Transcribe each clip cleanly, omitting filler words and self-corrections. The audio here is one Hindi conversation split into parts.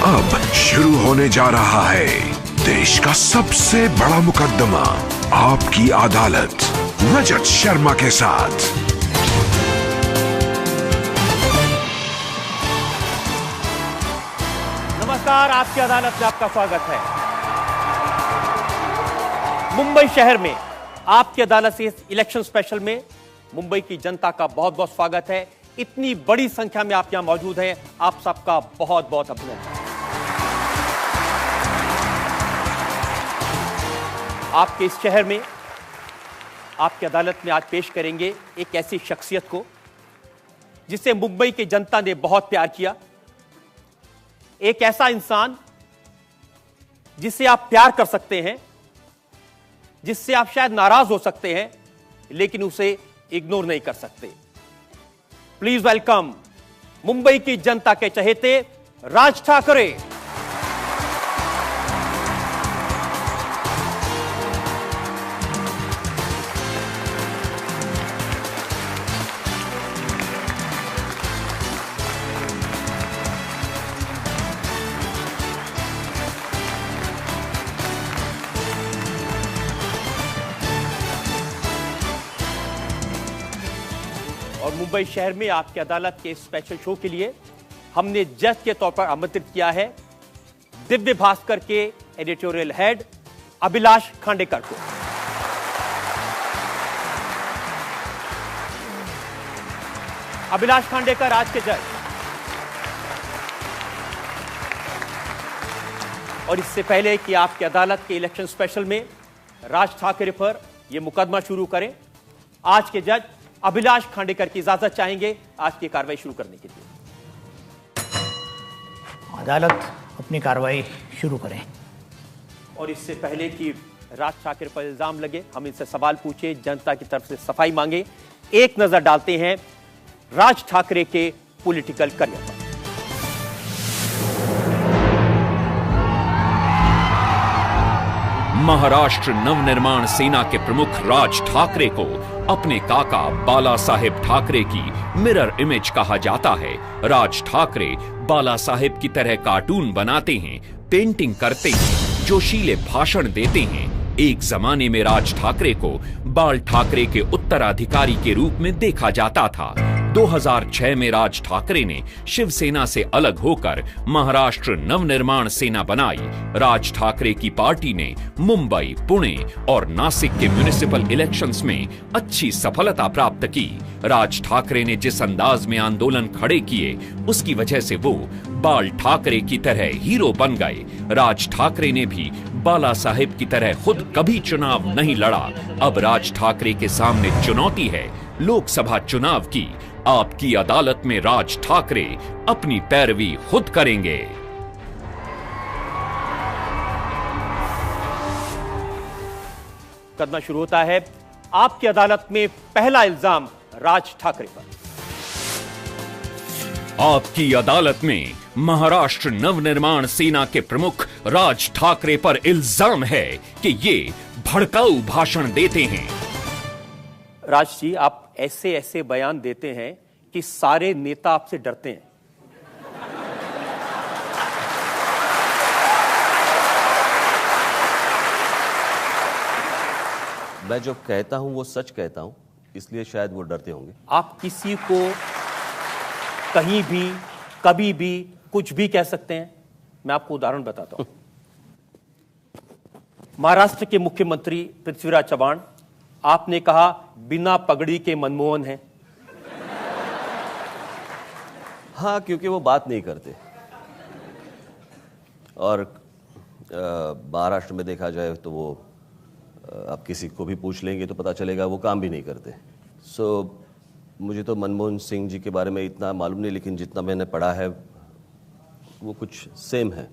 अब शुरू होने जा रहा है देश का सबसे बड़ा मुकदमा, आपकी अदालत, रजत शर्मा के साथ। नमस्कार, आपकी अदालत में आपका स्वागत है। मुंबई शहर में आपकी अदालत से इस इलेक्शन स्पेशल में मुंबई की जनता का बहुत बहुत स्वागत है। इतनी बड़ी संख्या में आप यहां मौजूद हैं, आप सबका बहुत बहुत अभिनंदन। आपके इस शहर में आपकी अदालत में आज पेश करेंगे एक ऐसी शख्सियत को जिसे मुंबई की जनता ने बहुत प्यार किया। एक ऐसा इंसान जिसे आप प्यार कर सकते हैं, जिससे आप शायद नाराज हो सकते हैं, लेकिन उसे इग्नोर नहीं कर सकते। प्लीज वेलकम मुंबई की जनता के चहेते राज ठाकरे। और मुंबई शहर में आपकी अदालत के स्पेशल शो के लिए हमने जज के तौर पर आमंत्रित किया है दिव्य भास्कर के एडिटोरियल हेड अभिलाष खांडेकर को। अभिलाष खांडेकर आज के जज। और इससे पहले कि आपकी अदालत के इलेक्शन स्पेशल में राज ठाकरे पर यह मुकदमा शुरू करें, आज के जज अभिलाष खांडेकर की इजाजत चाहेंगे आज की कार्रवाई शुरू करने के लिए। अदालत अपनी कार्रवाई शुरू करें। और इससे पहले कि राज ठाकरे पर इल्जाम लगे, हम इनसे सवाल पूछे, जनता की तरफ से सफाई मांगे, एक नजर डालते हैं राज ठाकरे के पॉलिटिकल करियर पर। महाराष्ट्र नवनिर्माण सेना के प्रमुख राज ठाकरे को अपने काका बाला साहेब ठाकरे की मिरर इमेज कहा जाता है। राज ठाकरे बाला साहेब की तरह कार्टून बनाते हैं, पेंटिंग करते हैं, जोशीले भाषण देते हैं। एक जमाने में राज ठाकरे को बाल ठाकरे के उत्तराधिकारी के रूप में देखा जाता था। 2006 में राज ठाकरे ने शिवसेना से अलग होकर महाराष्ट्र नवनिर्माण सेना बनाई। राज ठाकरे की पार्टी ने मुंबई, पुणे और नासिक के म्युनिसिपल इलेक्शंस में अच्छी सफलता प्राप्त की। राज ठाकरे ने जिस अंदाज में आंदोलन खड़े किए, उसकी वजह से वो बाल ठाकरे की तरह हीरो बन गए। राज ठाकरे ने भी बाला साहेब की तरह खुद कभी चुनाव नहीं लड़ा। अब राज ठाकरे के सामने चुनौती है लोकसभा चुनाव की। आपकी अदालत में राज ठाकरे अपनी पैरवी खुद करेंगे। मुकदमा शुरू होता है। आपकी अदालत में पहला इल्जाम राज ठाकरे पर। आपकी अदालत में महाराष्ट्र नवनिर्माण सेना के प्रमुख राज ठाकरे पर इल्जाम है कि ये भड़काऊ भाषण देते हैं। राज जी, आप ऐसे ऐसे बयान देते हैं कि सारे नेता आपसे डरते हैं। मैं जो कहता हूं वो सच कहता हूं, इसलिए शायद वो डरते होंगे। आप किसी को कहीं भी, कभी भी, कुछ भी कह सकते हैं। मैं आपको उदाहरण बताता हूं। महाराष्ट्र के मुख्यमंत्री पृथ्वीराज चव्हाण, आपने कहा बिना पगड़ी के मनमोहन है। हाँ, क्योंकि वो बात नहीं करते। और महाराष्ट्र में देखा जाए तो वो आप किसी को भी पूछ लेंगे तो पता चलेगा वो काम भी नहीं करते। मुझे तो मनमोहन सिंह जी के बारे में इतना मालूम नहीं, लेकिन जितना मैंने पढ़ा है वो कुछ सेम है।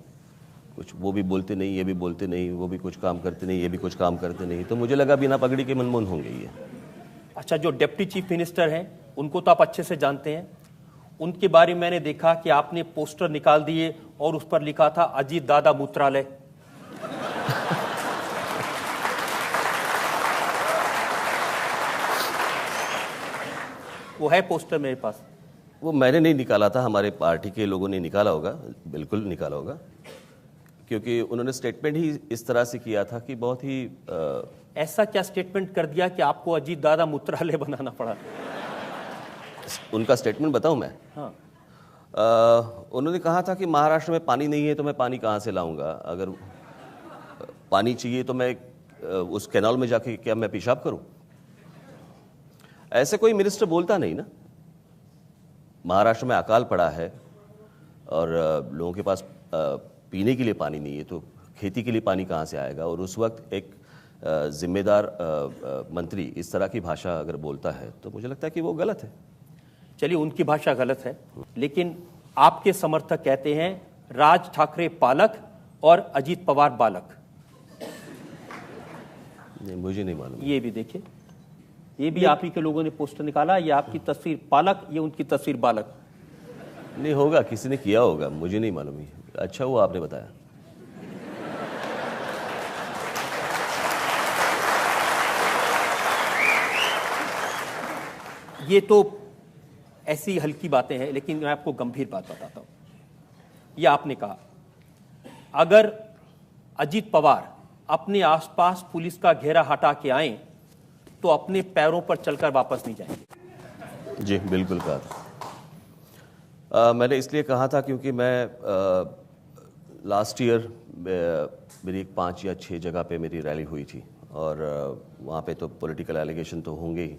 कुछ वो भी बोलते नहीं, ये भी बोलते नहीं, वो भी कुछ काम करते नहीं, ये भी कुछ काम करते नहीं। तो मुझे लगा बिना पगड़ी के मनमोहन होंगे ये। अच्छा, जो डिप्टी चीफ मिनिस्टर हैं उनको तो आप अच्छे से जानते हैं। उनके बारे में मैंने देखा कि आपने पोस्टर निकाल दिए और उस पर लिखा था अजीत दादा मूत्रालय। वो है पोस्टर मेरे पास। वो मैंने नहीं निकाला था, हमारे पार्टी के लोगों ने निकाला होगा, बिल्कुल निकाला होगा, क्योंकि उन्होंने स्टेटमेंट ही इस तरह से किया था कि बहुत ही ऐसा क्या स्टेटमेंट कर दिया कि आपको अजीत दादा मूत्रालय बनाना पड़ा? उनका स्टेटमेंट बताऊं मैं? हाँ। उन्होंने कहा था कि महाराष्ट्र में पानी नहीं है तो मैं पानी कहाँ से लाऊंगा, अगर पानी चाहिए तो मैं उस कैनाल में जाके क्या मैं पेशाब करूं? ऐसे कोई मिनिस्टर बोलता नहीं ना। महाराष्ट्र में अकाल पड़ा है और लोगों के पास पीने के लिए पानी नहीं है, तो खेती के लिए पानी कहाँ से आएगा? और उस वक्त एक जिम्मेदार मंत्री इस तरह की भाषा अगर बोलता है तो मुझे लगता है कि वो गलत है। चलिए, उनकी भाषा गलत है, लेकिन आपके समर्थक कहते हैं राज ठाकरे पालक और अजीत पवार बालक। नहीं, मुझे नहीं मालूम। ये भी देखिए, ये भी आप ही के लोगों ने पोस्टर निकाला, ये आपकी तस्वीर पालक, ये उनकी तस्वीर बालक। नहीं होगा, किसी ने किया होगा, मुझे नहीं मालूम। अच्छा हुआ आपने बताया। ये तो ऐसी हल्की बातें हैं, लेकिन मैं आपको गंभीर बात बताता हूं। ये आपने कहा अगर अजीत पवार अपने आसपास पुलिस का घेरा हटा के आए तो अपने पैरों पर चलकर वापस नहीं जाएंगे। जी बिल्कुल कहा था। मैंने इसलिए कहा था क्योंकि मैं लास्ट ईयर मेरी 5 या 6 जगह पे मेरी रैली हुई थी और वहाँ पे तो पॉलिटिकल एलिगेशन तो होंगे ही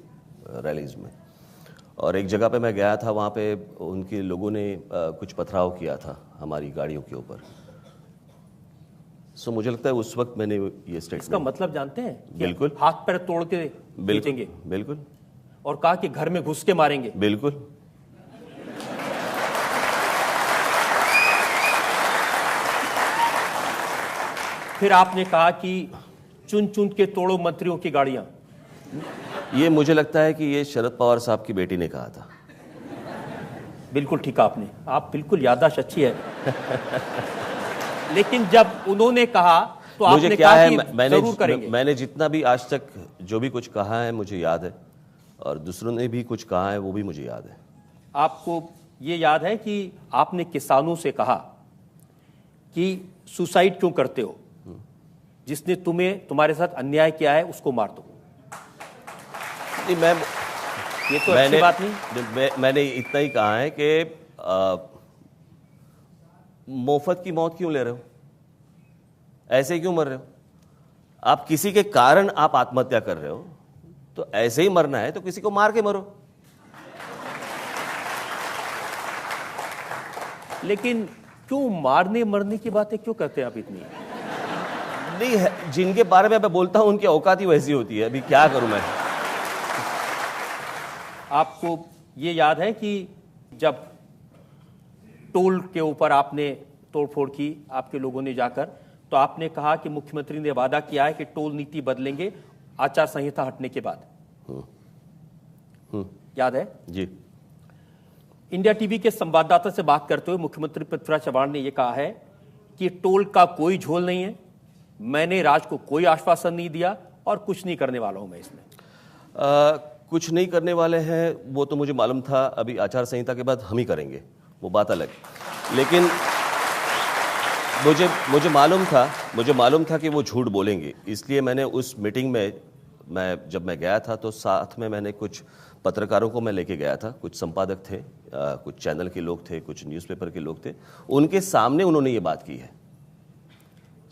रैलीज में, और एक जगह पे मैं गया था, वहाँ पे उनके लोगों ने कुछ पथराव किया था हमारी गाड़ियों के ऊपर। सो मुझे लगता है उस वक्त मैंने ये स्टेटमेंट। इसका मतलब जानते हैं? बिल्कुल। हाथ पैर तोड़ के भेजेंगे। बिल्कुल। और कहा कि घर में घुस के मारेंगे। बिल्कुल। फिर आपने कहा कि चुन चुन के तोड़ो मंत्रियों की गाड़ियां। ये मुझे लगता है कि ये शरद पवार साहब की बेटी ने कहा था। बिल्कुल ठीक आपने, आप बिल्कुल याददाश्त अच्छी है। लेकिन जब उन्होंने कहा तो आपने कहा कि जरूर करेंगे। मैंने जितना भी आज तक जो भी कुछ कहा है मुझे याद है, और दूसरों ने भी कुछ कहा है वो भी मुझे याद है। आपको ये याद है कि आपने किसानों से कहा कि सुसाइड क्यों करते हो, जिसने तुम्हारे साथ अन्याय किया है उसको मार दो। नहीं, ये तो अच्छी बात नहीं। मैंने इतना ही कहा है कि मुफ्त की मौत क्यों ले रहे हो, ऐसे क्यों मर रहे हो? आप किसी के कारण आप आत्महत्या कर रहे हो, तो ऐसे ही मरना है तो किसी को मार के मरो। लेकिन क्यों मारने मरने की बातें क्यों करते हैं आप इतनी? नहीं है, जिनके बारे में मैं बोलता हूं उनकी औकात ही वैसी होती है। अभी क्या करूं मैं? आपको ये याद है कि जब टोल के ऊपर आपने तोड़फोड़ की आपके लोगों ने जाकर, तो आपने कहा कि मुख्यमंत्री ने वादा किया है कि टोल नीति बदलेंगे आचार संहिता हटने के बाद। याद है जी। इंडिया टीवी के संवाददाता से बात करते हुए मुख्यमंत्री पृथ्वीराज चव्हाण ने यह कहा है कि टोल का कोई झोल नहीं है, मैंने राज को कोई आश्वासन नहीं दिया और कुछ नहीं करने वाला हूं मैं इसमें। कुछ नहीं करने वाले हैं वो तो मुझे मालूम था, अभी आचार संहिता के बाद हम ही करेंगे, वो बात अलग। लेकिन मुझे मालूम था कि वो झूठ बोलेंगे, इसलिए मैंने उस मीटिंग में जब मैं गया था तो साथ में मैंने कुछ पत्रकारों को मैं लेके गया था, कुछ संपादक थे, कुछ चैनल के लोग थे, कुछ न्यूज़पेपर के लोग थे, उनके सामने उन्होंने ये बात की है।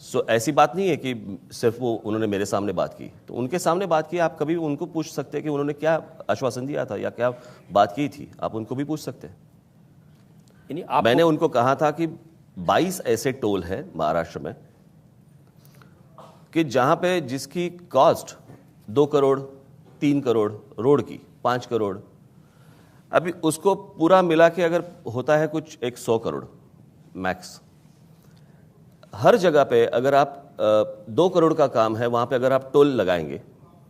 सो ऐसी बात नहीं है कि सिर्फ वो उन्होंने मेरे सामने बात की, तो उनके सामने बात की। आप कभी उनको पूछ सकते हैं कि उन्होंने क्या आश्वासन दिया था या क्या बात की थी, आप उनको भी पूछ सकते हैं। मैंने उनको कहा था कि 22 ऐसे टोल हैं महाराष्ट्र में कि जहां पे जिसकी कॉस्ट 2 करोड़ 3 करोड़, रोड की 5 करोड़, अभी उसको पूरा मिला के अगर होता है कुछ 100 करोड़ मैक्स। हर जगह पे अगर आप 2 करोड़ का काम है, वहां पे अगर आप टोल लगाएंगे,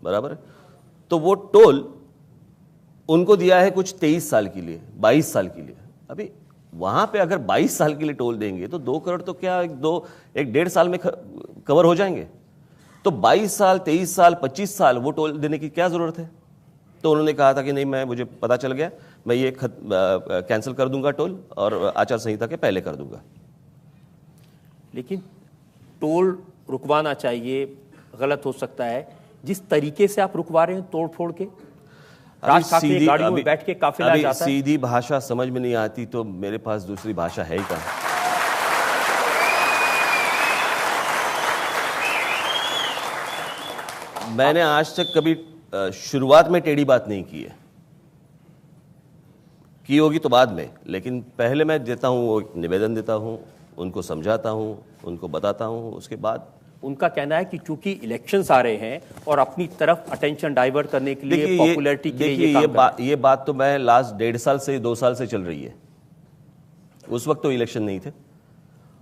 बराबर, तो वो टोल उनको दिया है कुछ 23 साल के लिए, 22 साल के लिए। अभी वहां पे अगर 22 साल के लिए टोल देंगे तो 2 करोड़ तो क्या एक 1.5 साल में कवर हो जाएंगे। तो 22 साल, 23 साल, 25 साल वो टोल देने की क्या जरूरत है? तो उन्होंने कहा था कि नहीं, मुझे पता चल गया, मैं ये कैंसिल कर दूंगा टोल, और आचार संहिता के पहले कर दूंगा। लेकिन टोल रुकवाना चाहिए, गलत हो सकता है। जिस तरीके से आप रुकवा रहे हैं तोड़ फोड़ के, राज ठाकरे गाड़ियों में बैठ के काफिला अभी जाता है। सीधी भाषा समझ में नहीं आती तो मेरे पास दूसरी भाषा है ही कहाँ। मैंने आज तक कभी शुरुआत में टेढ़ी बात नहीं की है, की होगी तो बाद में, लेकिन पहले मैं देता हूं, वो निवेदन देता हूं, उनको समझाता हूं, उनको बताता हूं, उसके बाद उनका कहना है कि चूंकि इलेक्शंस आ रहे हैं और अपनी तरफ अटेंशन डाइवर्ट करने के लिए, पॉपुलैरिटी के लिए ये बात तो मैं लास्ट 1.5 साल से 2 साल से चल रही है। उस वक्त तो इलेक्शन नहीं थे,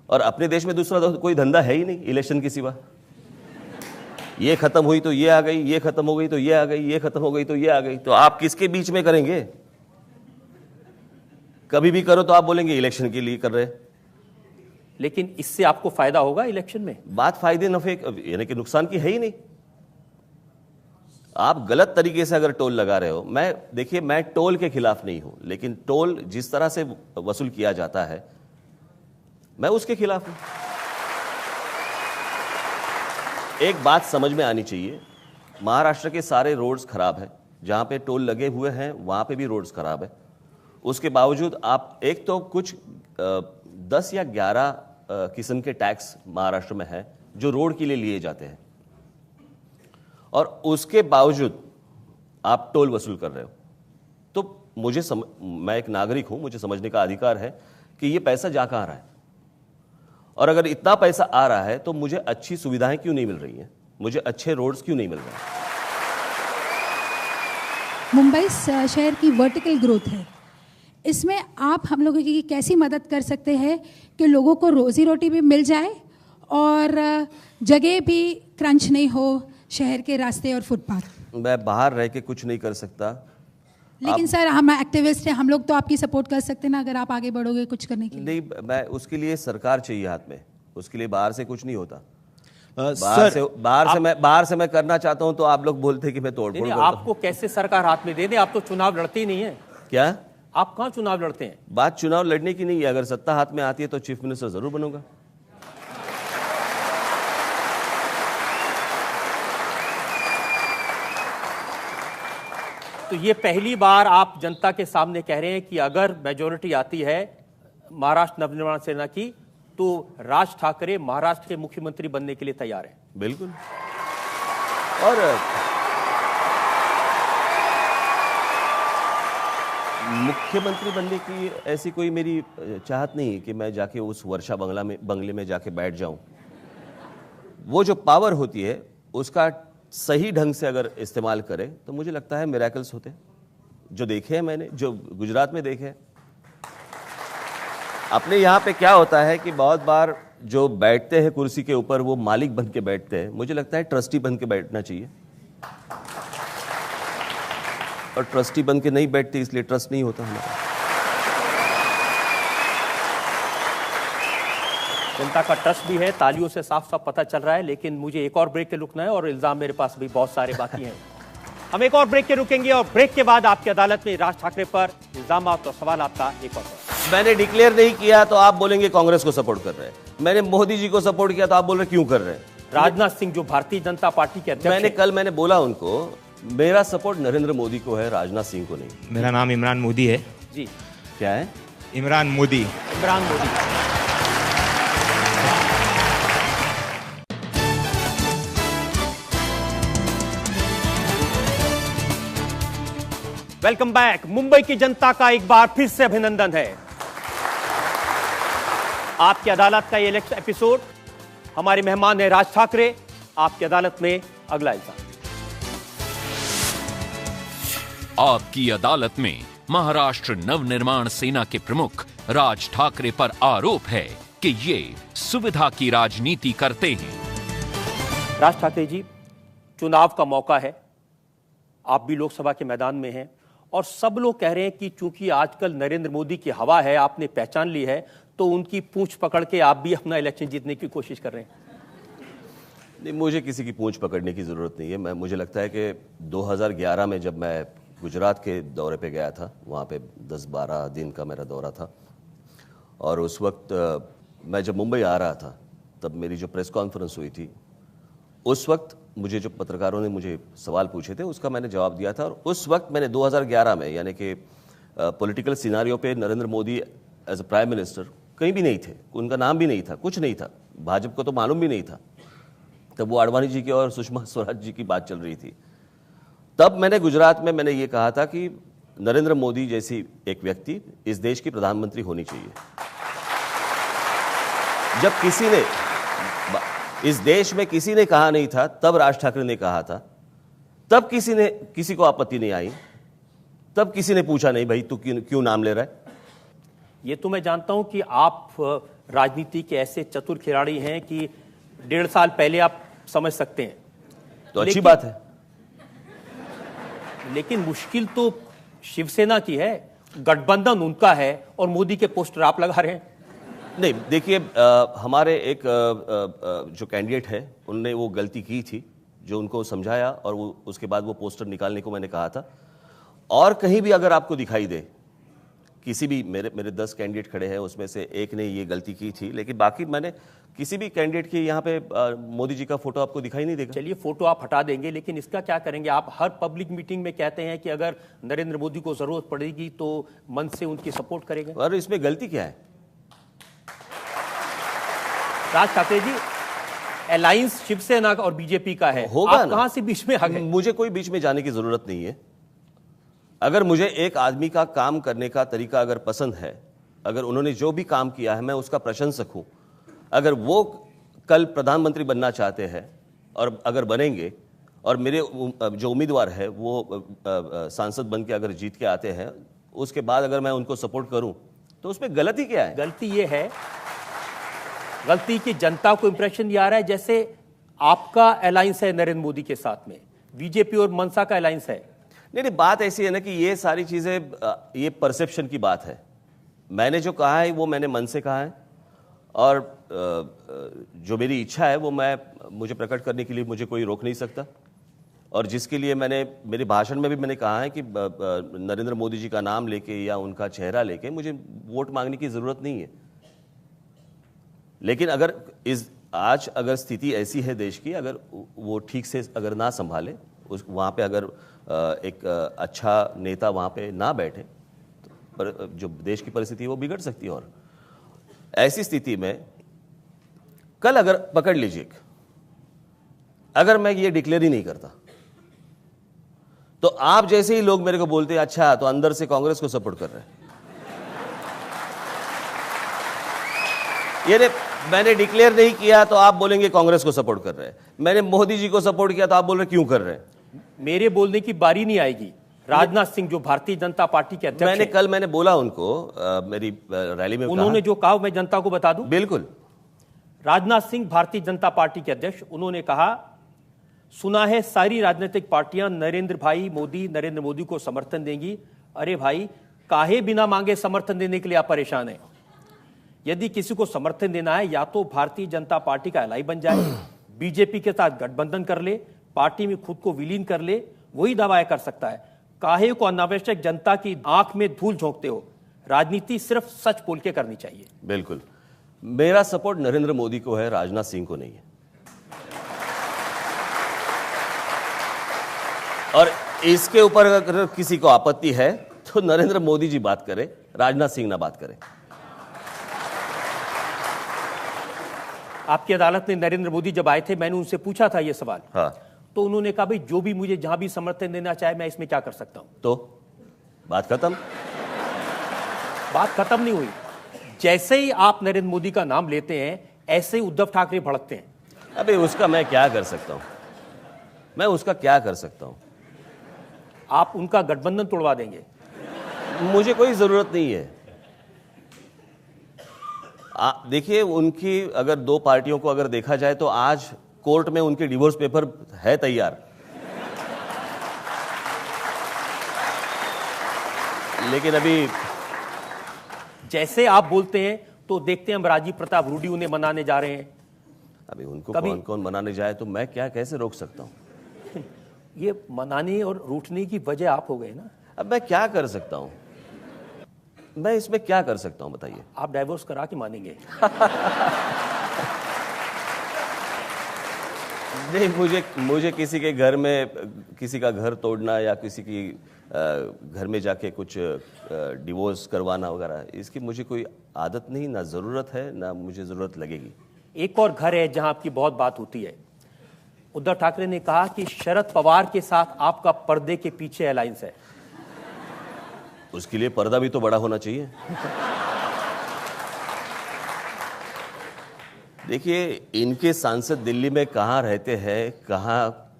और अपने देश में दूसरा कोई धंधा है ही नहीं इलेक्शन के सिवा। ये खत्म हुई तो ये आ गई, ये खत्म हो गई तो ये आ गई, ये खत्म हो गई तो ये आ गई, तो आप किसके बीच में करेंगे? कभी भी करो तो आप बोलेंगे इलेक्शन के लिए कर रहे हैं। लेकिन इससे आपको फायदा होगा इलेक्शन में? बात फायदे नफे यानी कि नुकसान की है ही नहीं। आप गलत तरीके से अगर टोल लगा रहे हो, देखिए मैं टोल के खिलाफ नहीं हूं, लेकिन टोल जिस तरह से वसूल किया जाता है मैं उसके खिलाफ हूं। एक बात समझ में आनी चाहिए, महाराष्ट्र के सारे रोड्स खराब हैं, जहां पे टोल लगे हुए हैं वहां पे भी रोड्स खराब है। उसके बावजूद आप एक तो कुछ 10 या 11 किस्म के टैक्स महाराष्ट्र में है जो रोड के लिए लिए जाते हैं, और उसके बावजूद आप टोल वसूल कर रहे हो। तो मैं एक नागरिक हूं, मुझे समझने का अधिकार है कि ये पैसा जा कहां रहा है, और अगर इतना पैसा आ रहा है तो मुझे अच्छी सुविधाएं क्यों नहीं मिल रही हैं, मुझे अच्छे रोड्स क्यों नहीं मिल रहे हैं। मुंबई शहर की वर्टिकल ग्रोथ है, इसमें आप हम लोगों की कैसी मदद कर सकते हैं कि लोगों को रोजी रोटी भी मिल जाए और जगह भी क्रंच नहीं हो, शहर के रास्ते और फुटपाथ? मैं बाहर रह के कुछ नहीं कर सकता, लेकिन सर हम एक्टिविस्ट हैं, हम लोग तो आपकी सपोर्ट कर सकते हैं ना, अगर आप आगे बढ़ोगे कुछ करने के लिए। नहीं, मैं उसके लिए सरकार चाहिए हाथ में, उसके लिए बाहर से कुछ नहीं होता। बाहर से मैं करना चाहता हूं तो आप लोग बोलते हैं कि मैं तोड़फोड़ करता हूं। आपको कैसे सरकार हाथ में दे दे? आप तो चुनाव लड़ते ही नहीं है। क्या आप कहां चुनाव लड़ते हैं? बात चुनाव लड़ने की नहीं है, अगर सत्ता हाथ में आती है तो चीफ मिनिस्टर जरूर बनूंगा। तो ये पहली बार आप जनता के सामने कह रहे हैं कि अगर मेजोरिटी आती है महाराष्ट्र नवनिर्माण सेना की तो राज ठाकरे महाराष्ट्र के मुख्यमंत्री बनने के लिए तैयार हैं? बिल्कुल। और मुख्यमंत्री बनने की ऐसी कोई मेरी चाहत नहीं है कि मैं जाके उस वर्षा बंगले में जाके बैठ जाऊं। वो जो पावर होती है उसका सही ढंग से अगर इस्तेमाल करें तो मुझे लगता है मिरेकल्स होते हैं, जो देखे हैं मैंने, जो गुजरात में देखे हैं। अपने यहाँ पे क्या होता है कि बहुत बार जो बैठते हैं कुर्सी के ऊपर वो मालिक बन के बैठते हैं, मुझे लगता है ट्रस्टी बन के बैठना चाहिए, और ट्रस्टी बन के नहीं बैठते इसलिए ट्रस्ट नहीं होता हमारा। जनता का ट्रस्ट भी है, तालियों से साफ साफ पता चल रहा है। लेकिन मुझे एक और ब्रेक के रुकना है और इल्जाम मेरे पास भी बहुत सारे बाकी हैं। हम एक और ब्रेक के रुकेंगे और ब्रेक के बाद आपकी अदालत में राज ठाकरे पर इल्जाम और सवाल आपका एक और। मैंने डिक्लेयर नहीं किया तो आप बोलेंगे कांग्रेस को सपोर्ट कर रहे हैं, मैंने मोदी जी को सपोर्ट किया तो आप बोल रहे क्यों कर रहे हैं। राजनाथ सिंह जो भारतीय जनता पार्टी के अध्यक्ष, मैंने बोला उनको मेरा सपोर्ट नरेंद्र मोदी को है, राजनाथ सिंह को नहीं। मेरा नाम इमरान मोदी है जी। क्या है? इमरान मोदी। इमरान मोदी। Welcome back. मुंबई की जनता का एक बार फिर से अभिनंदन है। आपकी अदालत का ये इलेक्शन एपिसोड, हमारे मेहमान है राज ठाकरे। आपकी अदालत में अगला इल्जाम। आपकी अदालत में महाराष्ट्र नवनिर्माण सेना के प्रमुख राज ठाकरे पर आरोप है कि ये सुविधा की राजनीति करते हैं। राज ठाकरे जी, चुनाव का मौका है, आप भी लोकसभा के मैदान में हैं और सब लोग कह रहे हैं कि चूंकि आजकल नरेंद्र मोदी की हवा है, आपने पहचान ली है, तो उनकी पूंछ पकड़ के आप भी अपना इलेक्शन जीतने की कोशिश कर रहे हैं। नहीं, मुझे किसी की पूंछ पकड़ने की जरूरत नहीं है। मुझे लगता है कि 2011 में जब मैं गुजरात के दौरे पे गया था। वहाँ पे 10-12 दिन का मेरा दौरा था। और उस वक्त मैं जब मुंबई आ रहा था तब मेरी जो प्रेस कॉन्फ्रेंस हुई थी, उस वक्त मुझे जो पत्रकारों ने मुझे सवाल पूछे थे उसका मैंने जवाब दिया था। और उस वक्त मैंने 2011 में, यानी कि पॉलिटिकल सिनारियो पे Narendra Modi as a prime minister कहीं भी नहीं थे, उनका नाम भी नहीं था, कुछ नहीं था, भाजपा को तो मालूम भी नहीं था। तब वो आडवाणी जी की और सुषमा स्वराज जी की बात चल रही थी। तब मैंने गुजरात में मैंने ये कहा था कि नरेंद्र मोदी जैसी एक व्यक्ति इस देश की प्रधानमंत्री होनी चाहिए। जब किसी ने, इस देश में किसी ने कहा नहीं था, तब राज ठाकरे ने कहा था। तब किसी को आपत्ति नहीं आई, तब किसी ने पूछा नहीं भाई तू क्यों नाम ले रहा है। ये तो मैं जानता हूं कि आप राजनीति के ऐसे चतुर खिलाड़ी हैं कि 1.5 साल पहले आप समझ सकते हैं, तो अच्छी बात है। लेकिन मुश्किल तो शिवसेना की है, गठबंधन उनका है और मोदी के पोस्टर आप लगा रहे हैं। नहीं, देखिए, हमारे एक जो कैंडिडेट है उनने वो गलती की थी जो उनको समझाया, और वो उसके बाद वो पोस्टर निकालने को मैंने कहा था। और कहीं भी अगर आपको दिखाई दे, किसी भी मेरे 10 कैंडिडेट खड़े हैं, उसमें से एक ने ये गलती की थी, लेकिन बाकी मैंने किसी भी कैंडिडेट की यहाँ पे मोदी जी का फोटो आपको दिखाई नहीं देगा। चलिए, फोटो आप हटा देंगे, लेकिन इसका क्या करेंगे? आप हर पब्लिक मीटिंग में कहते हैं कि अगर नरेंद्र मोदी को जरूरत पड़ेगी तो मन से उनकी सपोर्ट करेंगे। और इसमें गलती क्या है? राज ठाकरे जी, अलायंस शिवसेना और बीजेपी का है, होगा आप ना? कहां से बीच में आ गए? मुझे कोई बीच में जाने की जरूरत नहीं है। अगर मुझे एक आदमी का काम करने का तरीका अगर पसंद है, अगर उन्होंने जो भी काम किया है मैं उसका प्रशंसक हूं, अगर वो कल प्रधानमंत्री बनना चाहते हैं और अगर बनेंगे और मेरे जो उम्मीदवार है वो सांसद बन के अगर जीत के आते हैं, उसके बाद अगर मैं उनको सपोर्ट करूं तो उसमें गलती क्या है? गलती ये है, गलती की जनता को इंप्रेशन ये आ रहा है जैसे आपका अलायंस है नरेंद्र मोदी के साथ में, बीजेपी और मनसा का अलायंस है। नहीं, बात ऐसी है ना कि ये सारी चीजें, ये परसेप्शन की बात है। मैंने जो कहा है वो मैंने मन से कहा है, और जो मेरी इच्छा है वो मुझे प्रकट करने के लिए मुझे कोई रोक नहीं सकता। और जिसके लिए मेरे भाषण में भी मैंने कहा है कि नरेंद्र मोदी जी का नाम लेके या उनका चेहरा लेके मुझे वोट मांगने की जरूरत नहीं है। लेकिन अगर आज अगर स्थिति ऐसी है देश की, अगर वो ठीक से अगर ना संभाले, वहाँ पे अगर एक अच्छा नेता वहाँ पे ना बैठे, तो पर जो देश की परिस्थिति है वो बिगड़ सकती है। और ऐसी स्थिति में कल अगर पकड़ लीजिए, अगर मैं ये डिक्लेयर ही नहीं करता तो आप जैसे ही लोग मेरे को बोलते हैं अच्छा तो अंदर से कांग्रेस को सपोर्ट कर रहे हैं। ये मैंने डिक्लेयर नहीं किया तो आप बोलेंगे कांग्रेस को सपोर्ट कर रहे हैं, मैंने मोदी जी को सपोर्ट किया तो आप बोल रहे क्यों कर रहे हैं। मेरे बोलने की बारी नहीं आएगी। राजनाथ सिंह जो भारतीय जनता पार्टी के अध्यक्ष मैंने बोला उनको मेरी रैली में, उन्होंने जो कहा मैं जनता को बता दूं। बिल्कुल। राजनाथ सिंह भारतीय जनता पार्टी के अध्यक्ष, उन्होंने कहा सुना है सारी राजनीतिक पार्टियां नरेंद्र मोदी को समर्थन देंगी। अरे भाई, काहे बिना मांगे समर्थन देने के लिए आप परेशान हैं? यदि किसी को समर्थन देना है या तो भारतीय जनता पार्टी का एलाई बन जाए, बीजेपी के साथ गठबंधन कर ले, पार्टी में खुद को विलीन कर ले, वही दावा कर सकता है। काहे को अनावश्यक जनता की आंख में धूल झोंकते हो? राजनीति सिर्फ सच बोल के करनी चाहिए। बिल्कुल, मेरा सपोर्ट नरेंद्र मोदी को है, राजनाथ सिंह को नहीं है। और इसके ऊपर अगर किसी को आपत्ति है तो नरेंद्र मोदी जी बात करें, राजनाथ सिंह ना बात करें। आपकी अदालत ने नरेंद्र मोदी जब आए थे, मैंने उनसे पूछा था यह सवाल। हाँ। तो उन्होंने कहा भाई जो भी मुझे जहां भी समर्थन देना चाहे मैं इसमें क्या कर सकता हूं। तो बात खत्म। बात खत्म नहीं हुई। जैसे ही आप नरेंद्र मोदी का नाम लेते हैं ऐसे ही उद्धव ठाकरे भड़कते हैं। अबे उसका मैं क्या कर सकता हूं? मैं उसका क्या कर सकता हूं? आप उनका गठबंधन तोड़वा देंगे। मुझे कोई जरूरत नहीं है। देखिए, उनकी अगर दो पार्टियों को अगर देखा जाए तो आज कोर्ट में उनके डिवोर्स पेपर है तैयार, लेकिन अभी जैसे आप बोलते हैं तो देखते हैं हम राजीव प्रताप रूडी उन्हें मनाने जा रहे हैं। अभी उनको कौन कौन मनाने जाए तो मैं क्या कैसे रोक सकता हूं? ये मनाने और रूठने की वजह आप हो गए ना। अब मैं क्या कर सकता हूं, मैं इसमें क्या कर सकता हूं बताइए। आप डाइवोर्स करा के मानेंगे? नहीं, मुझे किसी के घर में किसी का घर तोड़ना या किसी की घर में जाके कुछ डिवोर्स करवाना वगैरह, इसकी मुझे कोई आदत नहीं, ना ज़रूरत है, ना मुझे ज़रूरत लगेगी। एक और घर है जहां आपकी बहुत बात होती है। उद्धव ठाकरे ने कहा कि शरद पवार के साथ आपका पर्दे के पीछे अलायंस है। उसके लिए पर्दा भी तो बड़ा होना चाहिए। देखिए, इनके सांसद दिल्ली में कहाँ रहते हैं, कहाँ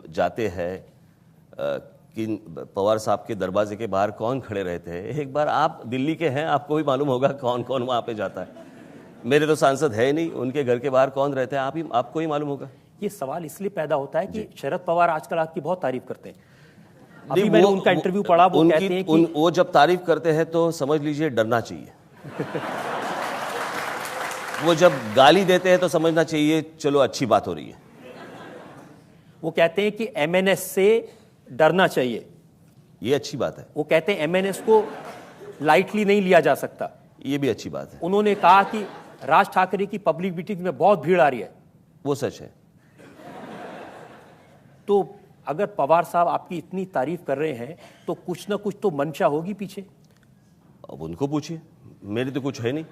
जाते हैं, किन पवार साहब के दरवाजे के बाहर कौन खड़े रहते हैं, एक बार आप दिल्ली के हैं, आपको भी मालूम होगा कौन कौन वहाँ पे जाता है। मेरे तो सांसद है नहीं, उनके घर के बाहर कौन रहते हैं आपको ही मालूम होगा। ये सवाल इसलिए पैदा होता है कि शरद पवार आजकल आपकी बहुत तारीफ करते हैं। अभी मैंने उनका इंटरव्यू पढ़ा, वो कहते हैं कि वो जब तारीफ करते हैं तो समझ लीजिए डरना चाहिए। वो जब गाली देते हैं तो समझना चाहिए चलो अच्छी बात हो रही है। वो कहते हैं कि एमएनएस से डरना चाहिए, ये अच्छी बात है। वो कहते हैं एमएनएस को लाइटली नहीं लिया जा सकता, ये भी अच्छी बात है। उन्होंने कहा कि राज ठाकरे की पब्लिक मीटिंग में बहुत भीड़ आ रही है, वो सच है। तो अगर पवार साहब आपकी इतनी तारीफ कर रहे हैं तो कुछ ना कुछ तो मंशा होगी पीछे। अब उनको पूछिए, मेरी तो कुछ है नहीं।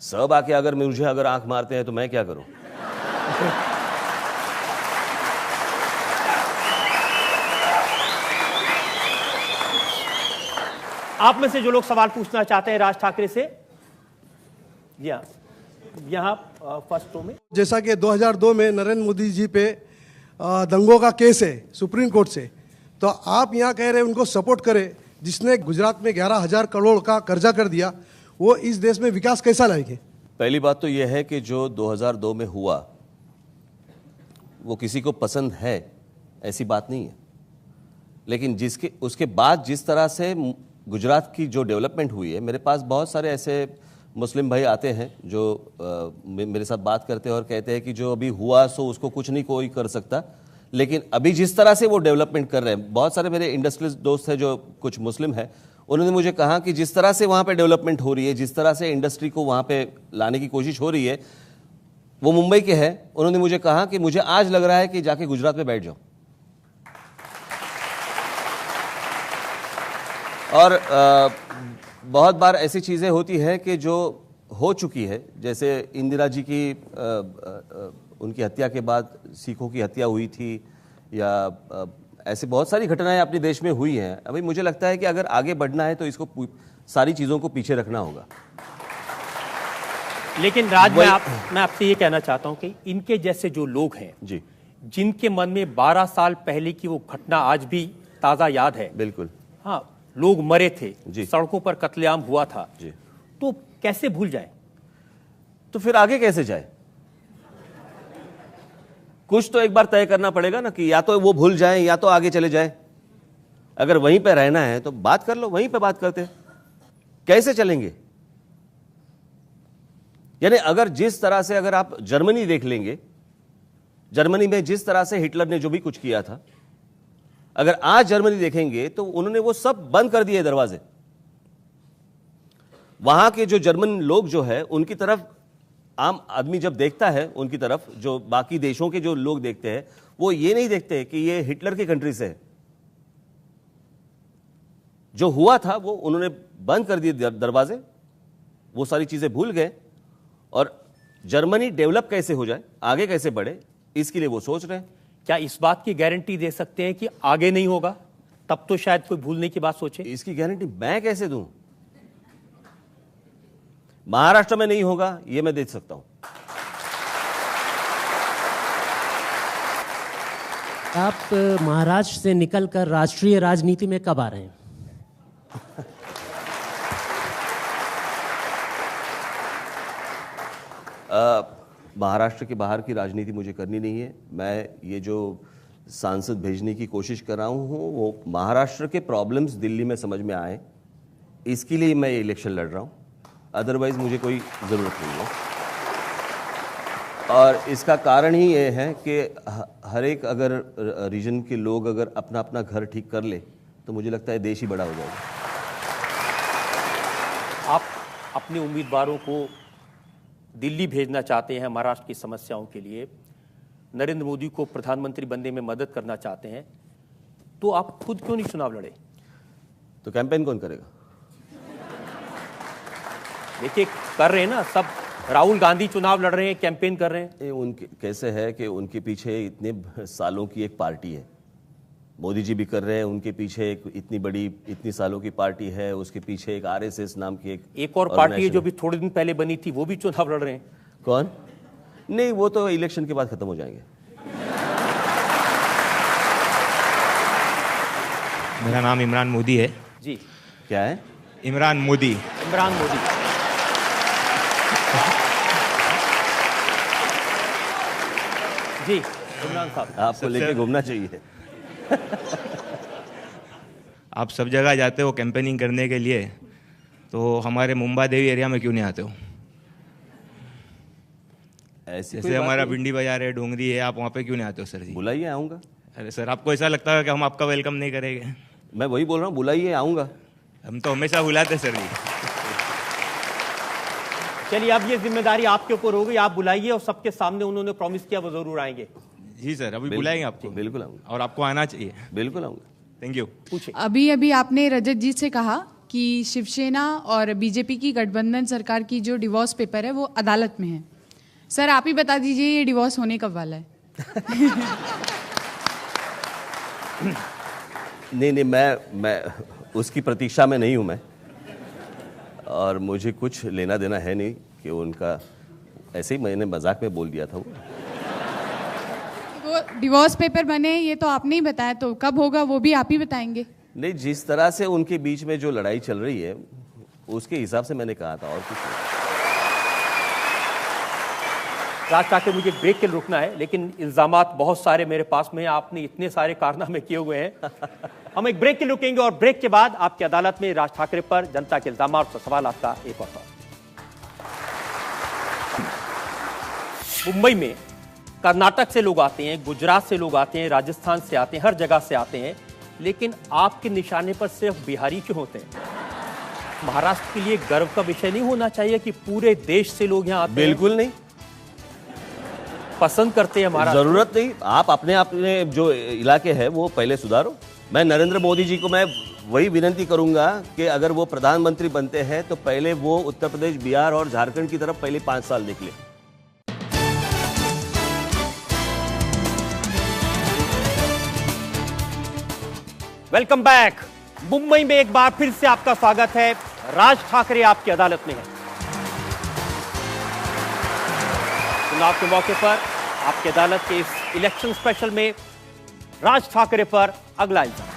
सब आके अगर मुझे आंख मारते हैं तो मैं क्या करूं। आप में से जो लोग सवाल पूछना चाहते हैं राज ठाकरे से, यहाँ फर्स्ट रो में। जैसा कि 2002 में नरेंद्र मोदी जी पे दंगों का केस है सुप्रीम कोर्ट से, तो आप यहाँ कह रहे हैं उनको सपोर्ट करें, जिसने गुजरात में 11,000 करोड़ का कर्जा कर दिया, वो इस देश में विकास कैसा लाएंगे। पहली बात तो यह है कि जो 2002 में हुआ वो किसी को पसंद है ऐसी बात नहीं है, लेकिन उसके बाद जिस तरह से गुजरात की जो डेवलपमेंट हुई है, मेरे पास बहुत सारे ऐसे मुस्लिम भाई आते हैं जो मेरे साथ बात करते हैं और कहते हैं कि जो अभी हुआ सो उसको कुछ नहीं कोई कर सकता, लेकिन अभी जिस तरह से वो डेवलपमेंट कर रहे हैं, बहुत सारे मेरे इंडस्ट्रियलिस्ट दोस्त हैं जो कुछ मुस्लिम हैं, उन्होंने मुझे कहा कि जिस तरह से वहाँ पे डेवलपमेंट हो रही है, जिस तरह से इंडस्ट्री को वहाँ पे लाने की कोशिश हो रही है, वो मुंबई के हैं, उन्होंने मुझे कहा कि मुझे आज लग रहा है कि जाके गुजरात में बैठ जाओ। और बहुत बार ऐसी चीज़ें होती हैं कि जो हो चुकी है, जैसे इंदिरा जी की उनकी हत्या के बाद सिखों की हत्या हुई थी, या ऐसे बहुत सारी घटनाएं अपने देश में हुई हैं। अभी मुझे लगता है कि अगर आगे बढ़ना है तो इसको सारी चीज़ों को पीछे रखना होगा। लेकिन राज, मैं आपसे ये कहना चाहता हूं कि इनके जैसे जो लोग हैं जी, जिनके मन में 12 साल पहले की वो घटना आज भी ताज़ा याद है, बिल्कुल, हाँ, लोग मरे थे जी, सड़कों पर कत्लेआम हुआ था जी, तो कैसे भूल जाए? तो फिर आगे कैसे जाए? कुछ तो एक बार तय करना पड़ेगा ना कि या तो वो भूल जाए या तो आगे चले जाए। अगर वहीं पे रहना है तो बात कर लो, वहीं पे बात करते हैं। कैसे चलेंगे? यानी अगर जिस तरह से, अगर आप जर्मनी देख लेंगे, जर्मनी में जिस तरह से हिटलर ने जो भी कुछ किया था, अगर आज जर्मनी देखेंगे तो उन्होंने वो सब बंद कर दिए दरवाजे। वहां के जो जर्मन लोग जो है उनकी तरफ आम आदमी जब देखता है, उनकी तरफ जो बाकी देशों के जो लोग देखते हैं, वो ये नहीं देखते कि ये हिटलर की कंट्री से है। जो हुआ था वो उन्होंने बंद कर दिए दरवाजे, वो सारी चीजें भूल गए, और जर्मनी डेवलप कैसे हो जाए, आगे कैसे बढ़े, इसके लिए वो सोच रहे हैं। क्या इस बात की गारंटी दे सकते हैं कि आगे नहीं होगा? तब तो शायद कोई भूलने की बात सोचे। इसकी गारंटी मैं कैसे दूं? महाराष्ट्र में नहीं होगा ये मैं दे सकता हूं। आप महाराष्ट्र से निकलकर राष्ट्रीय राजनीति में कब आ रहे हैं? महाराष्ट्र के बाहर की राजनीति मुझे करनी नहीं है। मैं ये जो सांसद भेजने की कोशिश कर रहा हूँ वो महाराष्ट्र के प्रॉब्लम्स दिल्ली में समझ में आए, इसके लिए मैं ये इलेक्शन लड़ रहा हूँ। अदरवाइज मुझे कोई ज़रूरत नहीं है। और इसका कारण ही ये है कि हर एक अगर रीजन के लोग अगर अपना अपना घर ठीक कर ले तो मुझे लगता है देश ही बड़ा हो जाएगा। आप अपने उम्मीदवारों को दिल्ली भेजना चाहते हैं महाराष्ट्र की समस्याओं के लिए, नरेंद्र मोदी को प्रधानमंत्री बनने में मदद करना चाहते हैं, तो आप खुद क्यों नहीं चुनाव लड़े? तो कैंपेन कौन करेगा? देखिए कर रहे हैं ना सब, राहुल गांधी चुनाव लड़ रहे हैं, कैंपेन कर रहे हैं। ये उनके कैसे है कि उनके पीछे इतने सालों की एक पार्टी है, मोदी जी भी कर रहे हैं, उनके पीछे एक इतनी बड़ी इतनी सालों की पार्टी है, उसके पीछे एक आरएसएस नाम की एक और पार्टी है जो भी थोड़े दिन पहले बनी थी, वो भी चुनाव लड़ रहे हैं। कौन? नहीं, वो तो इलेक्शन के बाद खत्म हो जाएंगे। मेरा नाम इमरान मोदी है। जी क्या है? इमरान मोदी। इमरान मोदी। जी इमरान साहब, आपको लेके घूमना चाहिए। आप सब जगह जाते हो कैंपेनिंग करने के लिए, तो हमारे मुंबा देवी एरिया में क्यों नहीं आते हो? ऐसी जैसे हमारा भिंडी बाजार है, डोंगरी है, आप वहाँ पे क्यों नहीं आते हो सर जी? बुलाइए, आऊंगा। अरे सर, आपको ऐसा लगता है कि हम आपका वेलकम नहीं करेंगे? मैं वही बोल रहा हूँ, बुलाइए, आऊंगा। हम तो हमेशा बुलाते सर जी। चलिए अब ये जिम्मेदारी आपके ऊपर हो गई, आप बुलाइए और सबके सामने उन्होंने प्रॉमिस किया वो जरूर आएंगे। जी सर, अभी बुलाएंगे आपको। बिल्कुल आऊंगा। और आपको आना चाहिए। बिल्कुल आऊंगा। Thank you. पूछे। अभी आपने रजत जी से कहा कि शिवसेना और बीजेपी की गठबंधन सरकार की जो डिवोर्स पेपर है वो अदालत में है। सर आप ही बता दीजिए ये डिवोर्स होने कब वाला है? नहीं, मैं उसकी प्रतीक्षा में नहीं हूं मैं, और मुझे कुछ लेना देना है नहीं कि उनका, ऐसे ही मैंने मजाक में बोल दिया था। वो डिवोर्स पेपर बने ये तो आपने ही बताया, तो कब होगा वो भी आप ही बताएंगे? नहीं, जिस तरह से उनके बीच में जो लड़ाई चल रही है उसके हिसाब से मैंने कहा था, और कुछ नहीं। राज ठाकरे, मुझे ब्रेक के लिए रुकना है, लेकिन इल्जामात बहुत सारे मेरे पास में, आपने इतने सारे कारनामे किए हुए हैं। हम एक ब्रेक के लिए रुकेंगे और ब्रेक के बाद आपकी अदालत में राज ठाकरे पर जनता के इल्जामात पर सवाल आपका एक और सवाल। मुंबई में कर्नाटक से लोग आते हैं, गुजरात से लोग आते हैं, राजस्थान से आते हैं, हर जगह से आते हैं, लेकिन आपके निशाने पर सिर्फ बिहारी क्यों होते हैं? महाराष्ट्र के लिए गर्व का विषय नहीं होना चाहिए कि पूरे देश से लोग यहाँ आते हैं? बिल्कुल नहीं, पसंद करते हैं हमारा। जरूरत नहीं। आप अपने जो इलाके है वो पहले सुधारो। मैं नरेंद्र मोदी जी को मैं वही विनती करूंगा कि अगर वो प्रधानमंत्री बनते हैं तो पहले वो उत्तर प्रदेश, बिहार और झारखंड की तरफ पहले 5 साल देख ले। Welcome back. मुंबई में एक बार फिर से आपका स्वागत है। राज ठाकरे आपकी अदालत में है। चुनाव के मौके पर आपकी अदालत के इस इलेक्शन स्पेशल में राज ठाकरे पर अगला इल्जाम।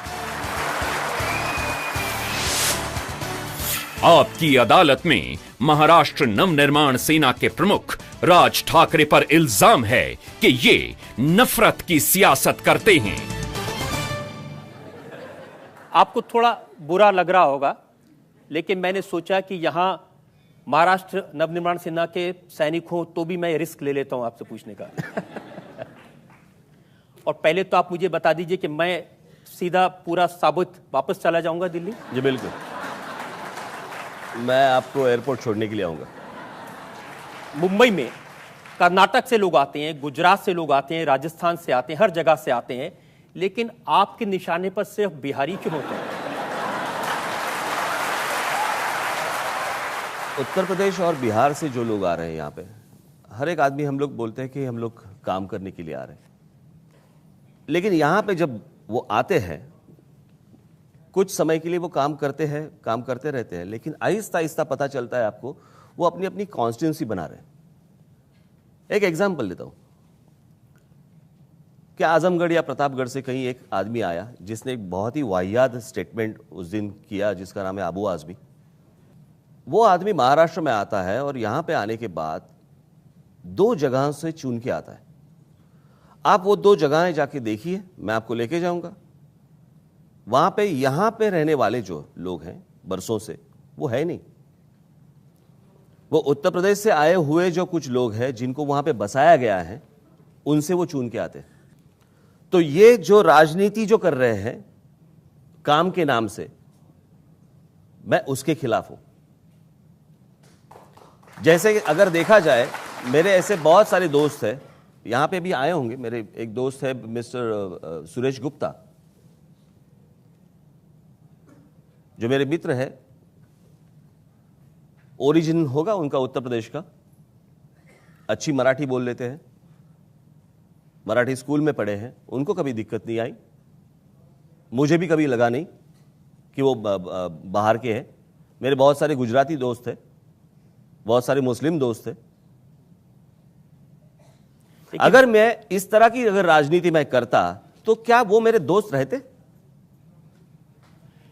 आपकी अदालत में महाराष्ट्र नवनिर्माण सेना के प्रमुख राज ठाकरे पर इल्जाम है कि ये नफरत की सियासत करते हैं। आपको थोड़ा बुरा लग रहा होगा, लेकिन मैंने सोचा कि यहां महाराष्ट्र नवनिर्माण सेना के सैनिक हो तो भी मैं रिस्क ले लेता हूं आपसे पूछने का। और पहले तो आप मुझे बता दीजिए कि मैं सीधा पूरा साबुत वापस चला जाऊंगा दिल्ली? जी बिल्कुल, मैं आपको एयरपोर्ट छोड़ने के लिए आऊंगा। मुंबई में कर्नाटक से लोग आते हैं, गुजरात से लोग आते हैं, राजस्थान से आते हैं, हर जगह से आते हैं, लेकिन आपके निशाने पर सिर्फ बिहारी क्यों होते हैं? उत्तर प्रदेश और बिहार से जो लोग आ रहे हैं यहाँ पे, हर एक आदमी, हम लोग बोलते हैं कि हम लोग काम करने के लिए आ रहे हैं, लेकिन यहाँ पे जब वो आते हैं कुछ समय के लिए वो काम करते हैं, काम करते रहते हैं, लेकिन आहिस्ता आहिस्ता पता चलता है आपको वो अपनी अपनी कॉन्स्टिट्यूंसी बना रहे हैं। एक एग्जाम्पल देता हूँ कि आजमगढ़ या प्रतापगढ़ से कहीं एक आदमी आया जिसने एक बहुत ही वाहियात स्टेटमेंट उस दिन किया जिसका नाम है अबू आजमी। वो आदमी महाराष्ट्र में आता है और यहां पे आने के बाद 2 जगहों से चुन के आता है। आप वो 2 जगहें जाके देखिए, मैं आपको लेके जाऊंगा। वहां पे यहां पे रहने वाले जो लोग हैं बरसों से, वो है नहीं। वो उत्तर प्रदेश से आए हुए जो कुछ लोग हैं जिनको वहां पे बसाया गया है, उनसे वो चुन के आते हैं। तो ये जो राजनीति जो कर रहे हैं काम के नाम से, मैं उसके खिलाफ हूं। जैसे कि अगर देखा जाए, मेरे ऐसे बहुत सारे दोस्त हैं, यहां पे भी आए होंगे। मेरे एक दोस्त है मिस्टर सुरेश गुप्ता, जो मेरे मित्र है, ओरिजिन होगा उनका उत्तर प्रदेश का, अच्छी मराठी बोल लेते हैं, मराठी स्कूल में पढ़े हैं, उनको कभी दिक्कत नहीं आई, मुझे भी कभी लगा नहीं कि वो बाहर के हैं। मेरे बहुत सारे गुजराती दोस्त हैं, बहुत सारे मुस्लिम दोस्त हैं। अगर मैं इस तरह की अगर राजनीति मैं करता तो क्या वो मेरे दोस्त रहते?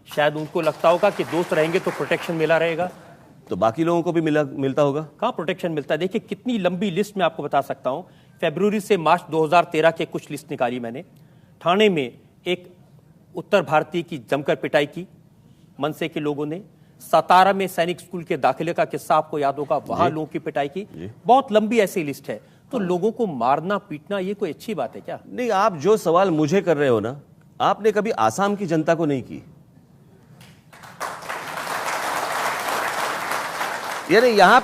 शायद उनको लगता होगा कि दोस्त रहेंगे तो प्रोटेक्शन मिला रहेगा, तो बाकी लोगों को भी मिलता होगा। कहां प्रोटेक्शन मिलता है? देखिए कितनी लंबी लिस्ट मैं आपको बता सकता हूं। फरवरी से मार्च 2013 के कुछ लिस्ट निकाली मैंने। ठाणे में एक उत्तर भारतीय की जमकर पिटाई की मनसे के लोगों ने। सतारा में सैनिक स्कूल के दाखिले का किस्सा आपको याद होगा, वहां लोगों की पिटाई की। बहुत लंबी ऐसी लिस्ट है। तो लोगों को मारना पीटना ये कोई अच्छी बात है क्या? नहीं, आप जो सवाल मुझे कर रहे हो ना, आपने कभी आसाम की जनता को नहीं की। यानी यहां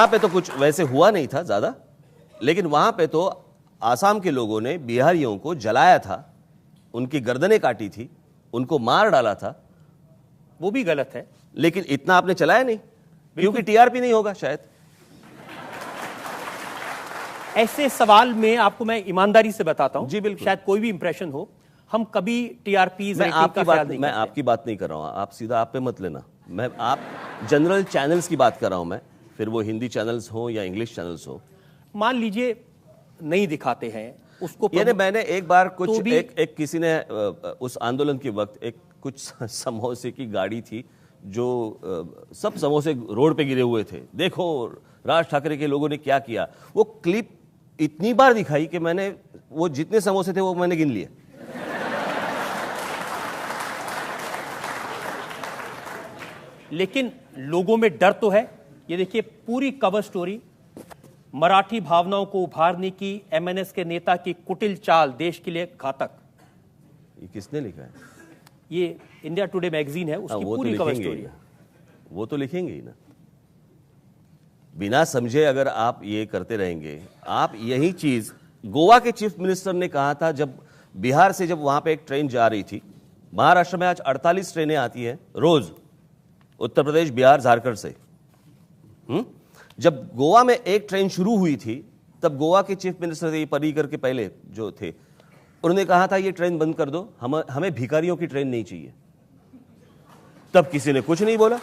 पे तो कुछ वैसे हुआ नहीं था ज्यादा, लेकिन वहां पे तो आसाम के लोगों ने बिहारियों को जलाया था, उनकी गर्दनें काटी थी, उनको मार डाला था। वो भी गलत है, लेकिन इतना आपने चलाया नहीं, क्योंकि टीआरपी नहीं होगा शायद। ऐसे सवाल में आपको मैं ईमानदारी से बताता हूं, जी बिल्कुल, शायद कोई भी इंप्रेशन हो, हम कभी टीआरपी मैं आपकी बात नहीं कर रहा हूं, आप सीधा आप पे मत लेना। मैं आप जनरल चैनल्स की बात कर रहा हूं मैं, फिर वो हिंदी चैनल्स हो या इंग्लिश चैनल्स हो। मान लीजिए नहीं दिखाते हैं उसको, यानी मैंने एक बार कुछ तो एक किसी ने उस आंदोलन के वक्त एक कुछ समोसे की गाड़ी थी, जो सब समोसे रोड पे गिरे हुए थे, देखो राज ठाकरे के लोगों ने क्या किया। वो क्लिप इतनी बार दिखाई कि मैंने वो जितने समोसे थे वो मैंने गिन लिए। लेकिन लोगों में डर तो है। ये देखिए पूरी कवर स्टोरी, मराठी भावनाओं को उभारने की एमएनएस के नेता की कुटिल चाल देश के लिए घातक। ये किसने लिखा है? ये इंडिया टुडे मैगजीन है, उसकी पूरी कवर स्टोरी है। वो तो लिखेंगे ही ना, बिना समझे अगर आप ये करते रहेंगे। आप यही चीज गोवा के चीफ मिनिस्टर ने कहा था, जब बिहार से जब वहां पे एक ट्रेन जा रही थी। महाराष्ट्र में आज 48 ट्रेनें आती हैं रोज, उत्तर प्रदेश, बिहार, झारखंड से। जब गोवा में एक ट्रेन शुरू हुई थी, तब गोवा के चीफ मिनिस्टर पर्रिकर के पहले जो थे, उन्होंने कहा था ये ट्रेन बंद कर दो, हमें भिखारियों की ट्रेन नहीं चाहिए। तब किसी ने कुछ नहीं बोला,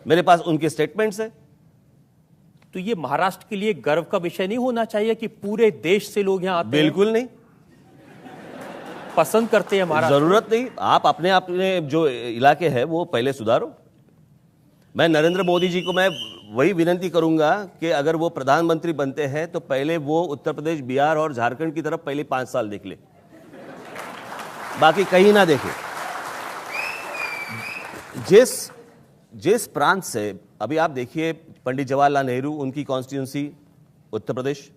मेरे पास उनके स्टेटमेंट्स हैं। तो ये महाराष्ट्र के लिए गर्व का विषय नहीं होना चाहिए कि पूरे देश से लोग यहां आते हैं? बिल्कुल नहीं, पसंद करते हैं महाराष्ट्र। जरूरत नहीं, आप अपने जो इलाके है वो पहले सुधारो। मैं नरेंद्र मोदी जी को मैं वही विनती करूंगा कि अगर वो प्रधानमंत्री बनते हैं तो पहले वो उत्तर प्रदेश, बिहार और झारखंड की तरफ पहले 5 साल देख ले, बाकी कहीं ना देखे। जिस प्रांत से अभी आप देखिए, पंडित जवाहरलाल नेहरू, उनकी कॉन्स्टिट्यूंसी उत्तर प्रदेश,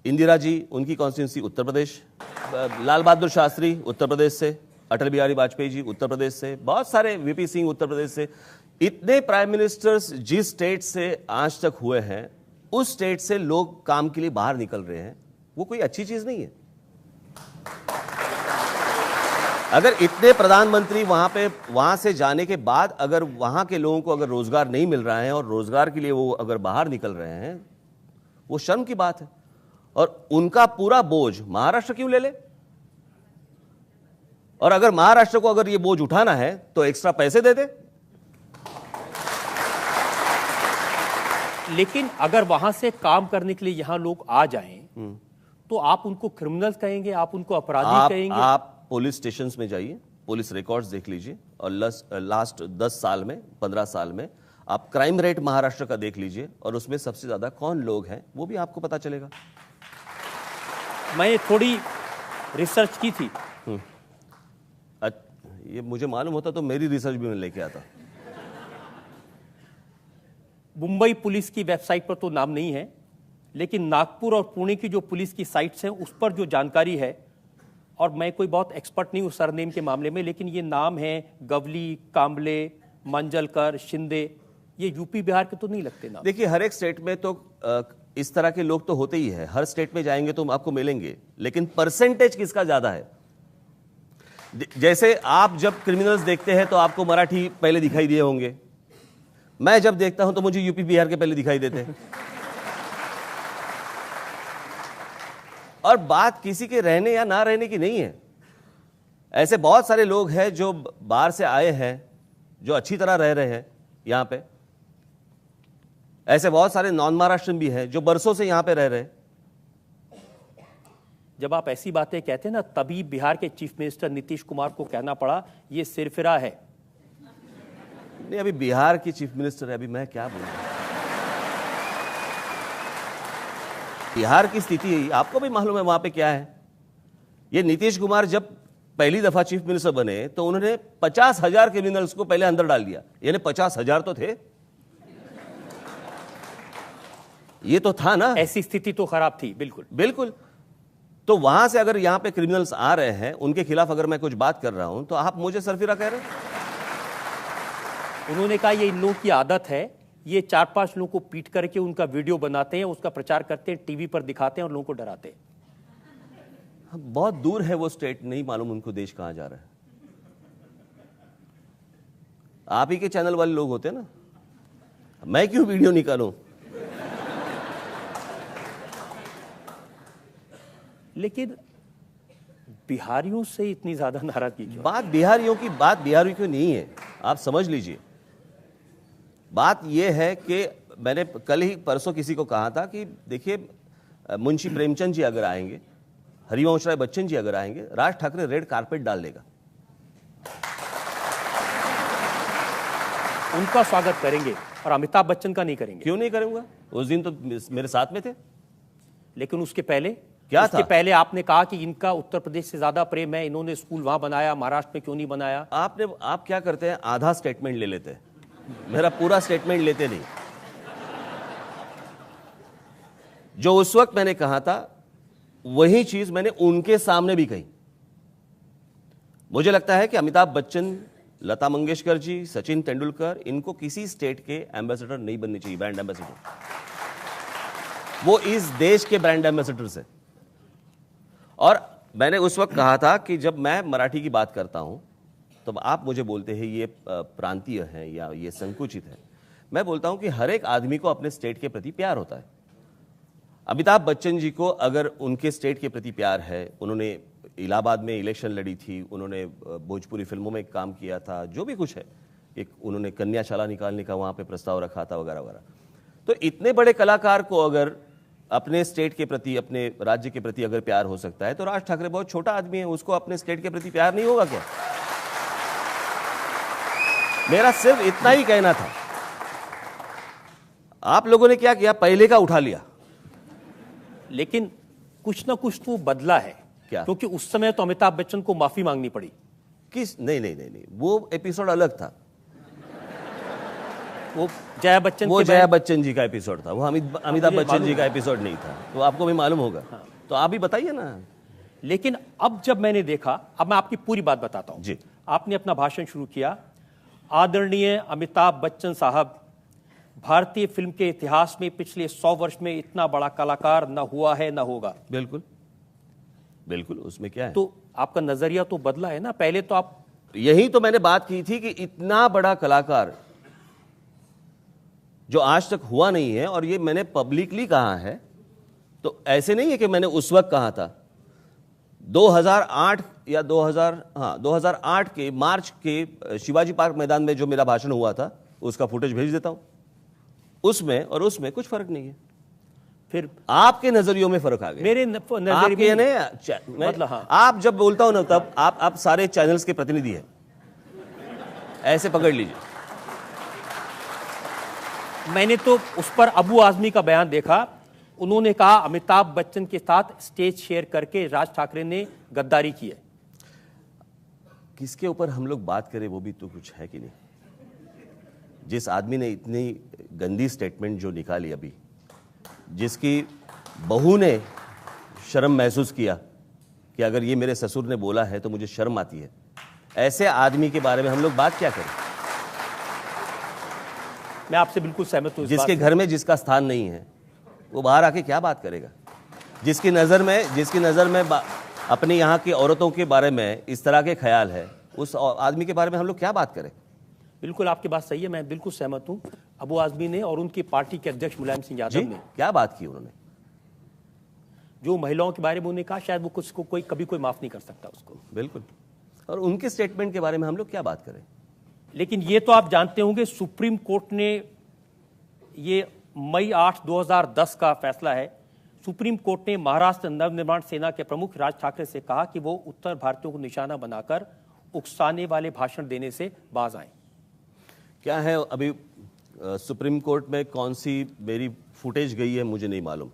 इंदिरा जी उनकी कॉन्स्टिट्यूंसी उत्तर प्रदेश, लाल बहादुर शास्त्री उत्तर प्रदेश से, अटल बिहारी वाजपेयी जी उत्तर प्रदेश से, बहुत सारे वीपी सिंह उत्तर प्रदेश से। इतने प्राइम मिनिस्टर्स जिस स्टेट से आज तक हुए हैं, उस स्टेट से लोग काम के लिए बाहर निकल रहे हैं, वो कोई अच्छी चीज नहीं है। अगर इतने प्रधानमंत्री वहां से जाने के बाद अगर वहां के लोगों को अगर रोजगार नहीं मिल रहा है और रोजगार के लिए वो अगर बाहर निकल रहे हैं, वो शर्म की बात है। और उनका पूरा बोझ महाराष्ट्र क्यों ले ले? और अगर महाराष्ट्र को अगर ये बोझ उठाना है तो एक्स्ट्रा पैसे दे दे। लेकिन अगर वहां से काम करने के लिए यहां लोग आ जाएं, तो आप उनको क्रिमिनल्स कहेंगे, आप उनको अपराधी कहेंगे? आप पुलिस स्टेशंस में जाइए, पुलिस रिकॉर्ड्स देख लीजिए, और लास्ट 10 साल में, 15 साल में आप क्राइम रेट महाराष्ट्र का देख लीजिए, और उसमें सबसे ज्यादा कौन लोग हैं वो भी आपको पता चलेगा। मैं थोड़ी रिसर्च की थी। ये मुझे मालूम होता तो मेरी रिसर्च भी मैं लेके आता। मुंबई पुलिस की वेबसाइट पर तो नाम नहीं है, लेकिन नागपुर और पुणे की जो पुलिस की साइट्स हैं उस पर जो जानकारी है, और मैं कोई बहुत एक्सपर्ट नहीं हूँ सरनेम के मामले में, लेकिन ये नाम है गवली, कांबले, मंजलकर, शिंदे, ये यूपी बिहार के तो नहीं लगते नाम। देखिए, हर एक स्टेट में तो इस तरह के लोग तो होते ही है, हर स्टेट में जाएंगे तो आपको मिलेंगे, लेकिन परसेंटेज किसका ज्यादा है? जैसे आप जब क्रिमिनल्स देखते हैं तो आपको मराठी पहले दिखाई दिए होंगे, मैं जब देखता हूं तो मुझे यूपी बिहार के पहले दिखाई देते हैं। और बात किसी के रहने या ना रहने की नहीं है। ऐसे बहुत सारे लोग हैं जो बाहर से आए हैं, जो अच्छी तरह रह रहे हैं यहां पे। ऐसे बहुत सारे नॉन महाराष्ट्रन भी हैं जो बरसों से यहां पे रह रहे हैं। जब आप ऐसी बातें कहते हैं ना, तभी बिहार के चीफ मिनिस्टर नीतीश कुमार को कहना पड़ा ये सिरफिरा है। नहीं, अभी बिहार की चीफ मिनिस्टर है, अभी मैं क्या बोलूं। बिहार की स्थिति आपको भी मालूम है वहां पे क्या है। ये नीतीश कुमार जब पहली दफा चीफ मिनिस्टर बने तो उन्होंने 50,000 क्रिमिनल्स को पहले अंदर डाल दिया। यानी 50,000 तो थे, ये तो था ना। ऐसी स्थिति तो खराब थी, बिल्कुल बिल्कुल। तो वहां से अगर यहां पे क्रिमिनल्स आ रहे हैं, उनके खिलाफ अगर मैं कुछ बात कर रहा हूं तो आप मुझे सरफिरा कह रहे हैं। उन्होंने कहा ये इन लोगों की आदत है, ये 4-5 लोगों को पीट करके उनका वीडियो बनाते हैं, उसका प्रचार करते हैं, टीवी पर दिखाते हैं और लोगों को डराते हैं। बहुत दूर है वो स्टेट, नहीं मालूम उनको देश कहां जा रहा है। आप ही के चैनल वाले लोग होते हैं ना, मैं क्यों वीडियो निकालूं। लेकिन बिहारियों से इतनी ज्यादा नाराजगी क्यों? बात बिहारियों की नहीं है, आप समझ लीजिए। बात यह है कि मैंने कल ही परसों किसी को कहा था कि देखिए, मुंशी प्रेमचंद जी अगर आएंगे, हरिवंश राय बच्चन जी अगर आएंगे, राज ठाकरे रेड कारपेट डाल देगा। उनका स्वागत करेंगे और अमिताभ बच्चन का नहीं करेंगे। क्यों नहीं करूंगा? उस दिन तो मेरे साथ में थे। लेकिन उसके पहले क्या उसके था? पहले आपने कहा कि इनका उत्तर प्रदेश से ज्यादा प्रेम है, इन्होंने स्कूल वहां बनाया, महाराष्ट्र में क्यों नहीं बनाया? आप क्या करते हैं, आधा स्टेटमेंट ले लेते हैं, मेरा पूरा स्टेटमेंट लेते नहीं। जो उस वक्त मैंने कहा था वही चीज मैंने उनके सामने भी कही। मुझे लगता है कि अमिताभ बच्चन, लता मंगेशकर जी, सचिन तेंदुलकर, इनको किसी स्टेट के एम्बेसडर नहीं बनने चाहिए, ब्रांड एम्बेसडर। वो इस देश के ब्रांड एम्बेसडर से। और मैंने उस वक्त कहा था कि जब मैं मराठी की बात करता हूं तो आप मुझे बोलते हैं ये प्रांतीय है या ये संकुचित है। मैं बोलता हूं कि हर एक आदमी को अपने स्टेट के प्रति प्यार होता है। अमिताभ बच्चन जी को अगर उनके स्टेट के प्रति प्यार है, उन्होंने इलाहाबाद में इलेक्शन लड़ी थी, उन्होंने भोजपुरी फिल्मों में काम किया था, जो भी कुछ है, एक उन्होंने कन्याशाला निकालने का वहां पे प्रस्ताव रखा था वगैरह वगैरह। तो इतने बड़े कलाकार को अगर अपने स्टेट के प्रति, अपने राज्य के प्रति अगर प्यार हो सकता है, तो राज ठाकरे बहुत छोटा आदमी है, उसको अपने स्टेट के प्रति प्यार नहीं होगा क्या? मेरा सिर्फ इतना ही कहना था। आप लोगों ने क्या किया, पहले का उठा लिया। लेकिन कुछ ना कुछ तो बदला है क्या? क्योंकि उस समय तो अमिताभ बच्चन को माफी मांगनी पड़ी। नहीं, वो एपिसोड अलग था। वो जया बच्चन जी का एपिसोड था, वो अमिताभ बच्चन जी का एपिसोड नहीं था। तो आपको भी मालूम होगा। हाँ। तो आप भी बताइए ना। लेकिन अब जब मैंने देखा, अब मैं आपकी पूरी बात बताता हूं जी। आपने अपना भाषण शुरू किया, आदरणीय अमिताभ बच्चन साहब, भारतीय फिल्म के इतिहास में पिछले 100 वर्ष में इतना बड़ा कलाकार न हुआ है न होगा। बिल्कुल बिल्कुल, उसमें क्या है? तो आपका नजरिया तो बदला है ना। पहले तो आप, यही तो मैंने बात की थी कि इतना बड़ा कलाकार जो आज तक हुआ नहीं है, और ये मैंने पब्लिकली कहा है, तो ऐसे नहीं है कि मैंने उस वक्त कहा था। 2008 या 2008 के मार्च के शिवाजी पार्क मैदान में जो मेरा भाषण हुआ था, उसका फुटेज भेज देता हूं। उसमें और उसमें कुछ फर्क नहीं है। फिर आपके नजरियों में फर्क आ गया। मेरे नजरिए में मतलब हाँ। आप जब बोलता हूं ना, तब आप सारे चैनल्स के प्रतिनिधि हैं, ऐसे पकड़ लीजिए। मैंने तो उस पर अबू आजमी का बयान देखा, उन्होंने कहा अमिताभ बच्चन के साथ स्टेज शेयर करके राज ठाकरे ने गद्दारी की है। किसके ऊपर हम लोग बात करें, वो भी तो कुछ है कि नहीं। जिस आदमी ने इतनी गंदी स्टेटमेंट जो निकाली अभी, जिसकी बहू ने शर्म महसूस किया कि अगर ये मेरे ससुर ने बोला है तो मुझे शर्म आती है, ऐसे आदमी के बारे में हम लोग बात क्या करें? मैं आपसे बिल्कुल सहमत हूं। जिसके घर में जिसका स्थान नहीं है वो बाहर आके क्या बात करेगा? जिसकी नज़र में अपने यहाँ की औरतों के बारे में इस तरह के ख्याल है, उस आदमी के बारे में हम लोग क्या बात करें? बिल्कुल आपकी बात सही है, मैं बिल्कुल सहमत हूं। अबू आजमी ने और उनकी पार्टी के अध्यक्ष मुलायम सिंह यादव ने क्या बात की उन्होंने? जो महिलाओं के बारे में उन्होंने कहा, शायद वो कुछ को कभी कोई माफ नहीं कर सकता उसको। बिल्कुल। और उनके स्टेटमेंट के बारे में हम लोग क्या बात करें? लेकिन ये तो आप जानते होंगे, सुप्रीम कोर्ट ने, ये मई 8, 2010 का फैसला है, सुप्रीम कोर्ट ने महाराष्ट्र नवनिर्माण सेना के प्रमुख राज ठाकरे से कहा कि वो उत्तर भारतीयों को निशाना बनाकर उकसाने वाले भाषण देने से बाज आए। क्या है अभी सुप्रीम कोर्ट में कौन सी मेरी फुटेज गई है मुझे नहीं मालूम।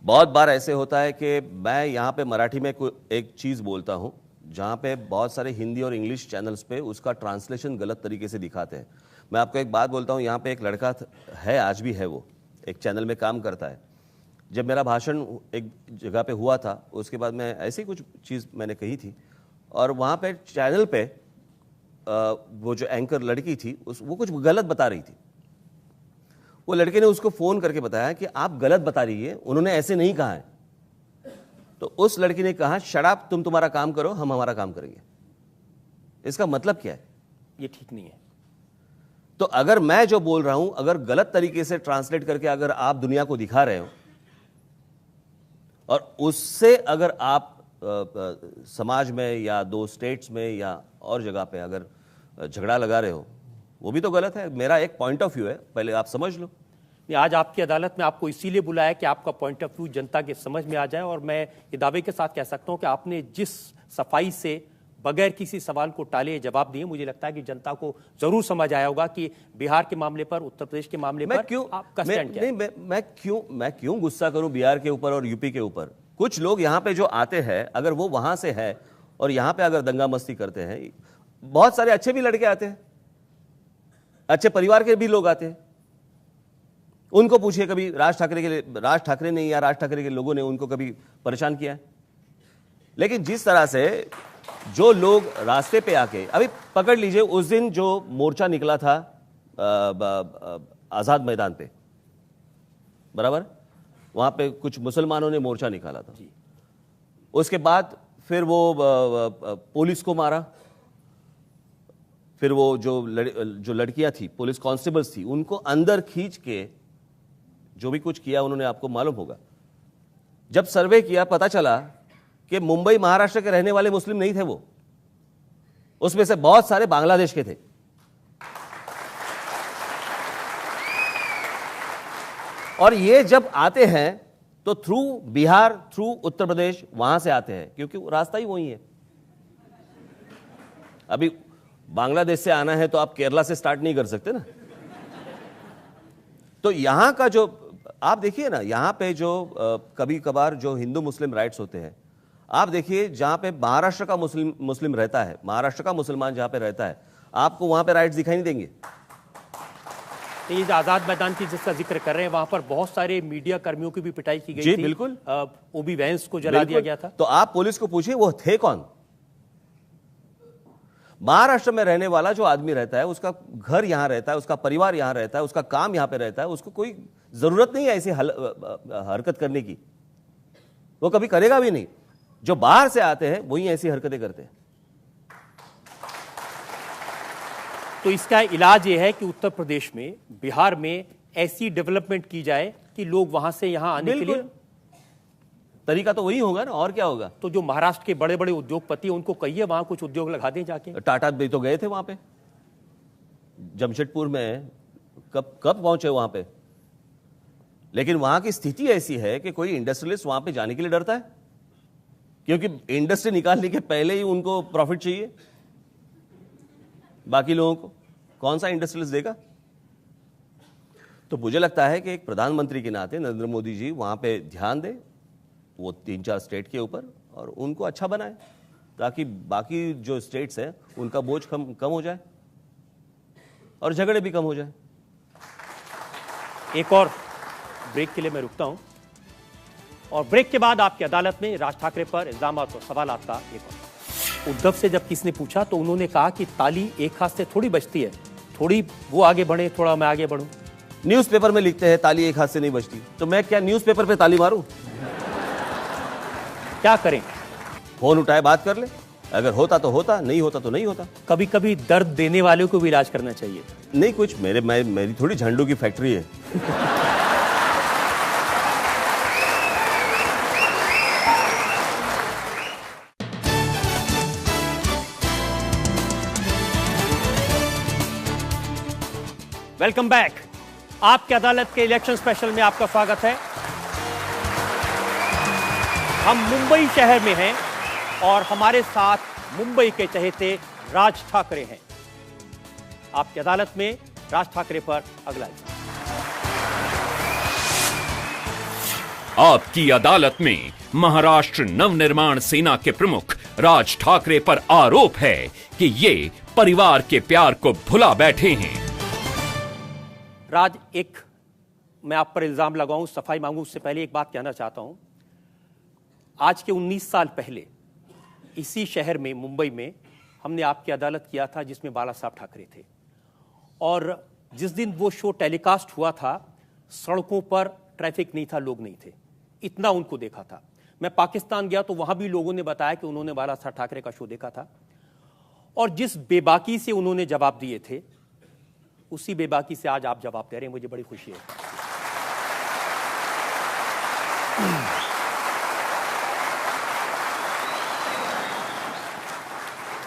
बहुत बार ऐसे होता है कि मैं यहाँ पे मराठी में एक चीज़ बोलता हूँ जहाँ पे बहुत सारे हिंदी और इंग्लिश चैनल्स पे उसका ट्रांसलेशन गलत तरीके से दिखाते हैं। मैं आपको एक बात बोलता हूँ, यहाँ पे एक लड़का है, आज भी है, वो एक चैनल में काम करता है। जब मेरा भाषण एक जगह पे हुआ था, उसके बाद मैं ऐसी कुछ चीज़ मैंने कही थी और वहाँ पे चैनल पे वो जो एंकर लड़की थी वो कुछ गलत बता रही थी। वो लड़के ने उसको फ़ोन करके बताया कि आप गलत बता रही है, उन्होंने ऐसे नहीं कहा है। तो उस लड़की ने कहा, शट अप, तुम तुम्हारा काम करो, हम हमारा काम करेंगे। इसका मतलब क्या है? ये ठीक नहीं है। तो अगर मैं जो बोल रहा हूं अगर गलत तरीके से ट्रांसलेट करके अगर आप दुनिया को दिखा रहे हो और उससे अगर आप समाज में या दो स्टेट्स में या और जगह पे अगर झगड़ा लगा रहे हो, वो भी तो गलत है। मेरा एक पॉइंट ऑफ व्यू है, पहले आप समझ लो। आज आपकी अदालत में आपको इसीलिए बुलाया कि आपका पॉइंट ऑफ व्यू जनता के समझ में आ जाए, और मैं ये दावे के साथ कह सकता हूं कि आपने जिस सफाई से बगैर किसी सवाल को टाले जवाब दिए, मुझे लगता है कि जनता को जरूर समझ आया होगा कि बिहार के मामले पर, उत्तर प्रदेश के मामले पर आपका स्टैंड क्या है। मैं क्यों गुस्सा करूं बिहार के ऊपर और यूपी के ऊपर? कुछ लोग यहाँ पे जो आते हैं, अगर वो वहां से है और यहाँ पे अगर दंगा मस्ती करते हैं, बहुत सारे अच्छे भी लड़के आते हैं, अच्छे परिवार के भी लोग आते हैं। उनको पूछिए कभी राज ठाकरे ने या राज ठाकरे के लोगों ने उनको कभी परेशान किया है? लेकिन जिस तरह से जो लोग रास्ते पे आके, अभी पकड़ लीजिए उस दिन जो मोर्चा निकला था आजाद मैदान पे, बराबर, वहां पे कुछ मुसलमानों ने मोर्चा निकाला था। उसके बाद फिर वो पुलिस को मारा, फिर वो जो लड़कियां थी, पुलिस कांस्टेबल्स थी, उनको अंदर खींच के जो भी कुछ किया उन्होंने, आपको मालूम होगा। जब सर्वे किया पता चला कि मुंबई महाराष्ट्र के रहने वाले मुस्लिम नहीं थे, वो उसमें से बहुत सारे बांग्लादेश के थे। और ये जब आते हैं तो थ्रू बिहार, थ्रू उत्तर प्रदेश, वहां से आते हैं, क्योंकि रास्ता ही वही है। अभी बांग्लादेश से आना है तो आप केरला से स्टार्ट नहीं कर सकते ना। तो यहां का जो आप देखिए ना, यहां पे जो कभी कभार जो हिंदू मुस्लिम राइट्स होते हैं, आप देखिए जहां पे महाराष्ट्र का मुस्लिम रहता है, महाराष्ट्र का मुसलमान जहां पे रहता है, आपको वहां पे राइट्स दिखाई नहीं देंगे। ये जो आजाद मैदान की जिसका जिक्र कर रहे हैं, वहां पर बहुत सारे मीडिया कर्मियों की भी पिटाई की गई जी, थी। बिल्कुल। ओबी वैंस को जला दिया गया था। तो आप पुलिस को पूछिए वो थे कौन? महाराष्ट्र में रहने वाला जो आदमी रहता है, उसका घर यहां रहता है, उसका परिवार यहां रहता है, उसका काम यहां पे रहता है, उसको कोई जरूरत नहीं है ऐसी हरकत करने की, वो कभी करेगा भी नहीं। जो बाहर से आते हैं वही ऐसी हरकतें करते हैं। तो इसका इलाज यह है कि उत्तर प्रदेश में, बिहार में ऐसी डेवलपमेंट की जाए कि लोग वहां से यहां आने के लिए, तरीका तो वही होगा ना, और क्या होगा। तो जो महाराष्ट्र के बड़े बड़े उद्योगपति हैं, उनको कहिए वहां कुछ उद्योग लगा दें जाके। टाटा भी तो गए थे वहां पे, जमशेदपुर में, कब पहुंचे वहां पे। लेकिन वहां की स्थिति ऐसी है कि कोई इंडस्ट्रियलिस्ट वहां पे जाने के लिए डरता है, क्योंकि इंडस्ट्री निकालने के पहले ही उनको प्रॉफिट चाहिए। बाकी लोगों को कौन सा इंडस्ट्रियलिस्ट देगा? तो मुझे लगता है कि एक प्रधानमंत्री के नाते नरेंद्र मोदी जी वहां पे ध्यान दें, वो 3-4 स्टेट के ऊपर, और उनको अच्छा बनाए, ताकि बाकी जो स्टेट्स हैं उनका बोझ कम हो जाए और झगड़े भी कम हो जाए। एक और ब्रेक के लिए मैं रुकता हूं। और ब्रेक के बाद आपकी अदालत में राज ठाकरे पर इल्जामात और सवालात का एक और। उद्धव से जब किसी ने पूछा तो उन्होंने कहा कि ताली एक हाथ से थोड़ी बजती है, थोड़ी वो आगे बढ़े, थोड़ा मैं आगे बढ़ूं। न्यूज़पेपर में लिखते हैं ताली एक हाथ से नहीं बजती, तो मैं क्या न्यूज़पेपर पे ताली मारूं? क्या करें? फोन उठाए बात कर ले, अगर होता तो होता, नहीं होता तो नहीं होता। कभी कभी दर्द देने वाले को भी इलाज करना चाहिए। नहीं कुछ मेरी थोड़ी झंडू की फैक्ट्री है। Welcome back. आपकी अदालत के इलेक्शन स्पेशल में आपका स्वागत है। हम मुंबई शहर में हैं और हमारे साथ मुंबई के चहेते राज ठाकरे हैं। आपकी अदालत में राज ठाकरे पर अगला इल्जाम। आपकी अदालत में महाराष्ट्र नवनिर्माण सेना के प्रमुख राज ठाकरे पर आरोप है कि ये परिवार के प्यार को भुला बैठे हैं। राज, एक मैं आप पर इल्जाम लगाऊं, सफाई मांगूं, उससे पहले एक बात कहना चाहता हूं। आज के 19 साल पहले इसी शहर में, मुंबई में, हमने आपकी अदालत किया था जिसमें बाला साहब ठाकरे थे। और जिस दिन वो शो टेलीकास्ट हुआ था, सड़कों पर ट्रैफिक नहीं था, लोग नहीं थे, इतना उनको देखा था। मैं पाकिस्तान गया तो वहां भी लोगों ने बताया कि उन्होंने बाला साहब ठाकरे का शो देखा था। और जिस बेबाकी से उन्होंने जवाब दिए थे, उसी बेबाकी से आज आप जवाब दे रहे हैं। मुझे बड़ी खुशी है।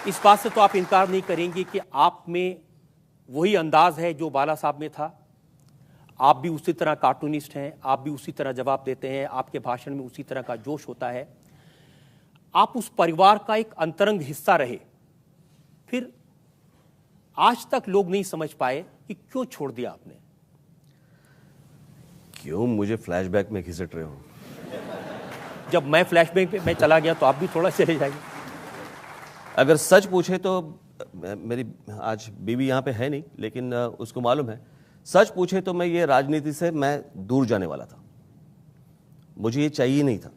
इस बात से तो आप इनकार नहीं करेंगे कि आप में वही अंदाज है जो बाला साहब में था। आप भी उसी तरह कार्टूनिस्ट हैं, आप भी उसी तरह जवाब देते हैं, आपके भाषण में उसी तरह का जोश होता है। आप उस परिवार का एक अंतरंग हिस्सा रहे, फिर आज तक लोग नहीं समझ पाए कि क्यों छोड़ दिया आपने। क्यों मुझे फ्लैशबैक में घिसट रहे हो? जब मैं फ्लैशबैक में चला गया तो आप भी थोड़ा चले जाइए। अगर सच पूछे तो मेरी आज बीवी यहाँ पे है नहीं, लेकिन उसको मालूम है। सच पूछे तो मैं ये राजनीति से मैं दूर जाने वाला था, मुझे ये चाहिए नहीं था।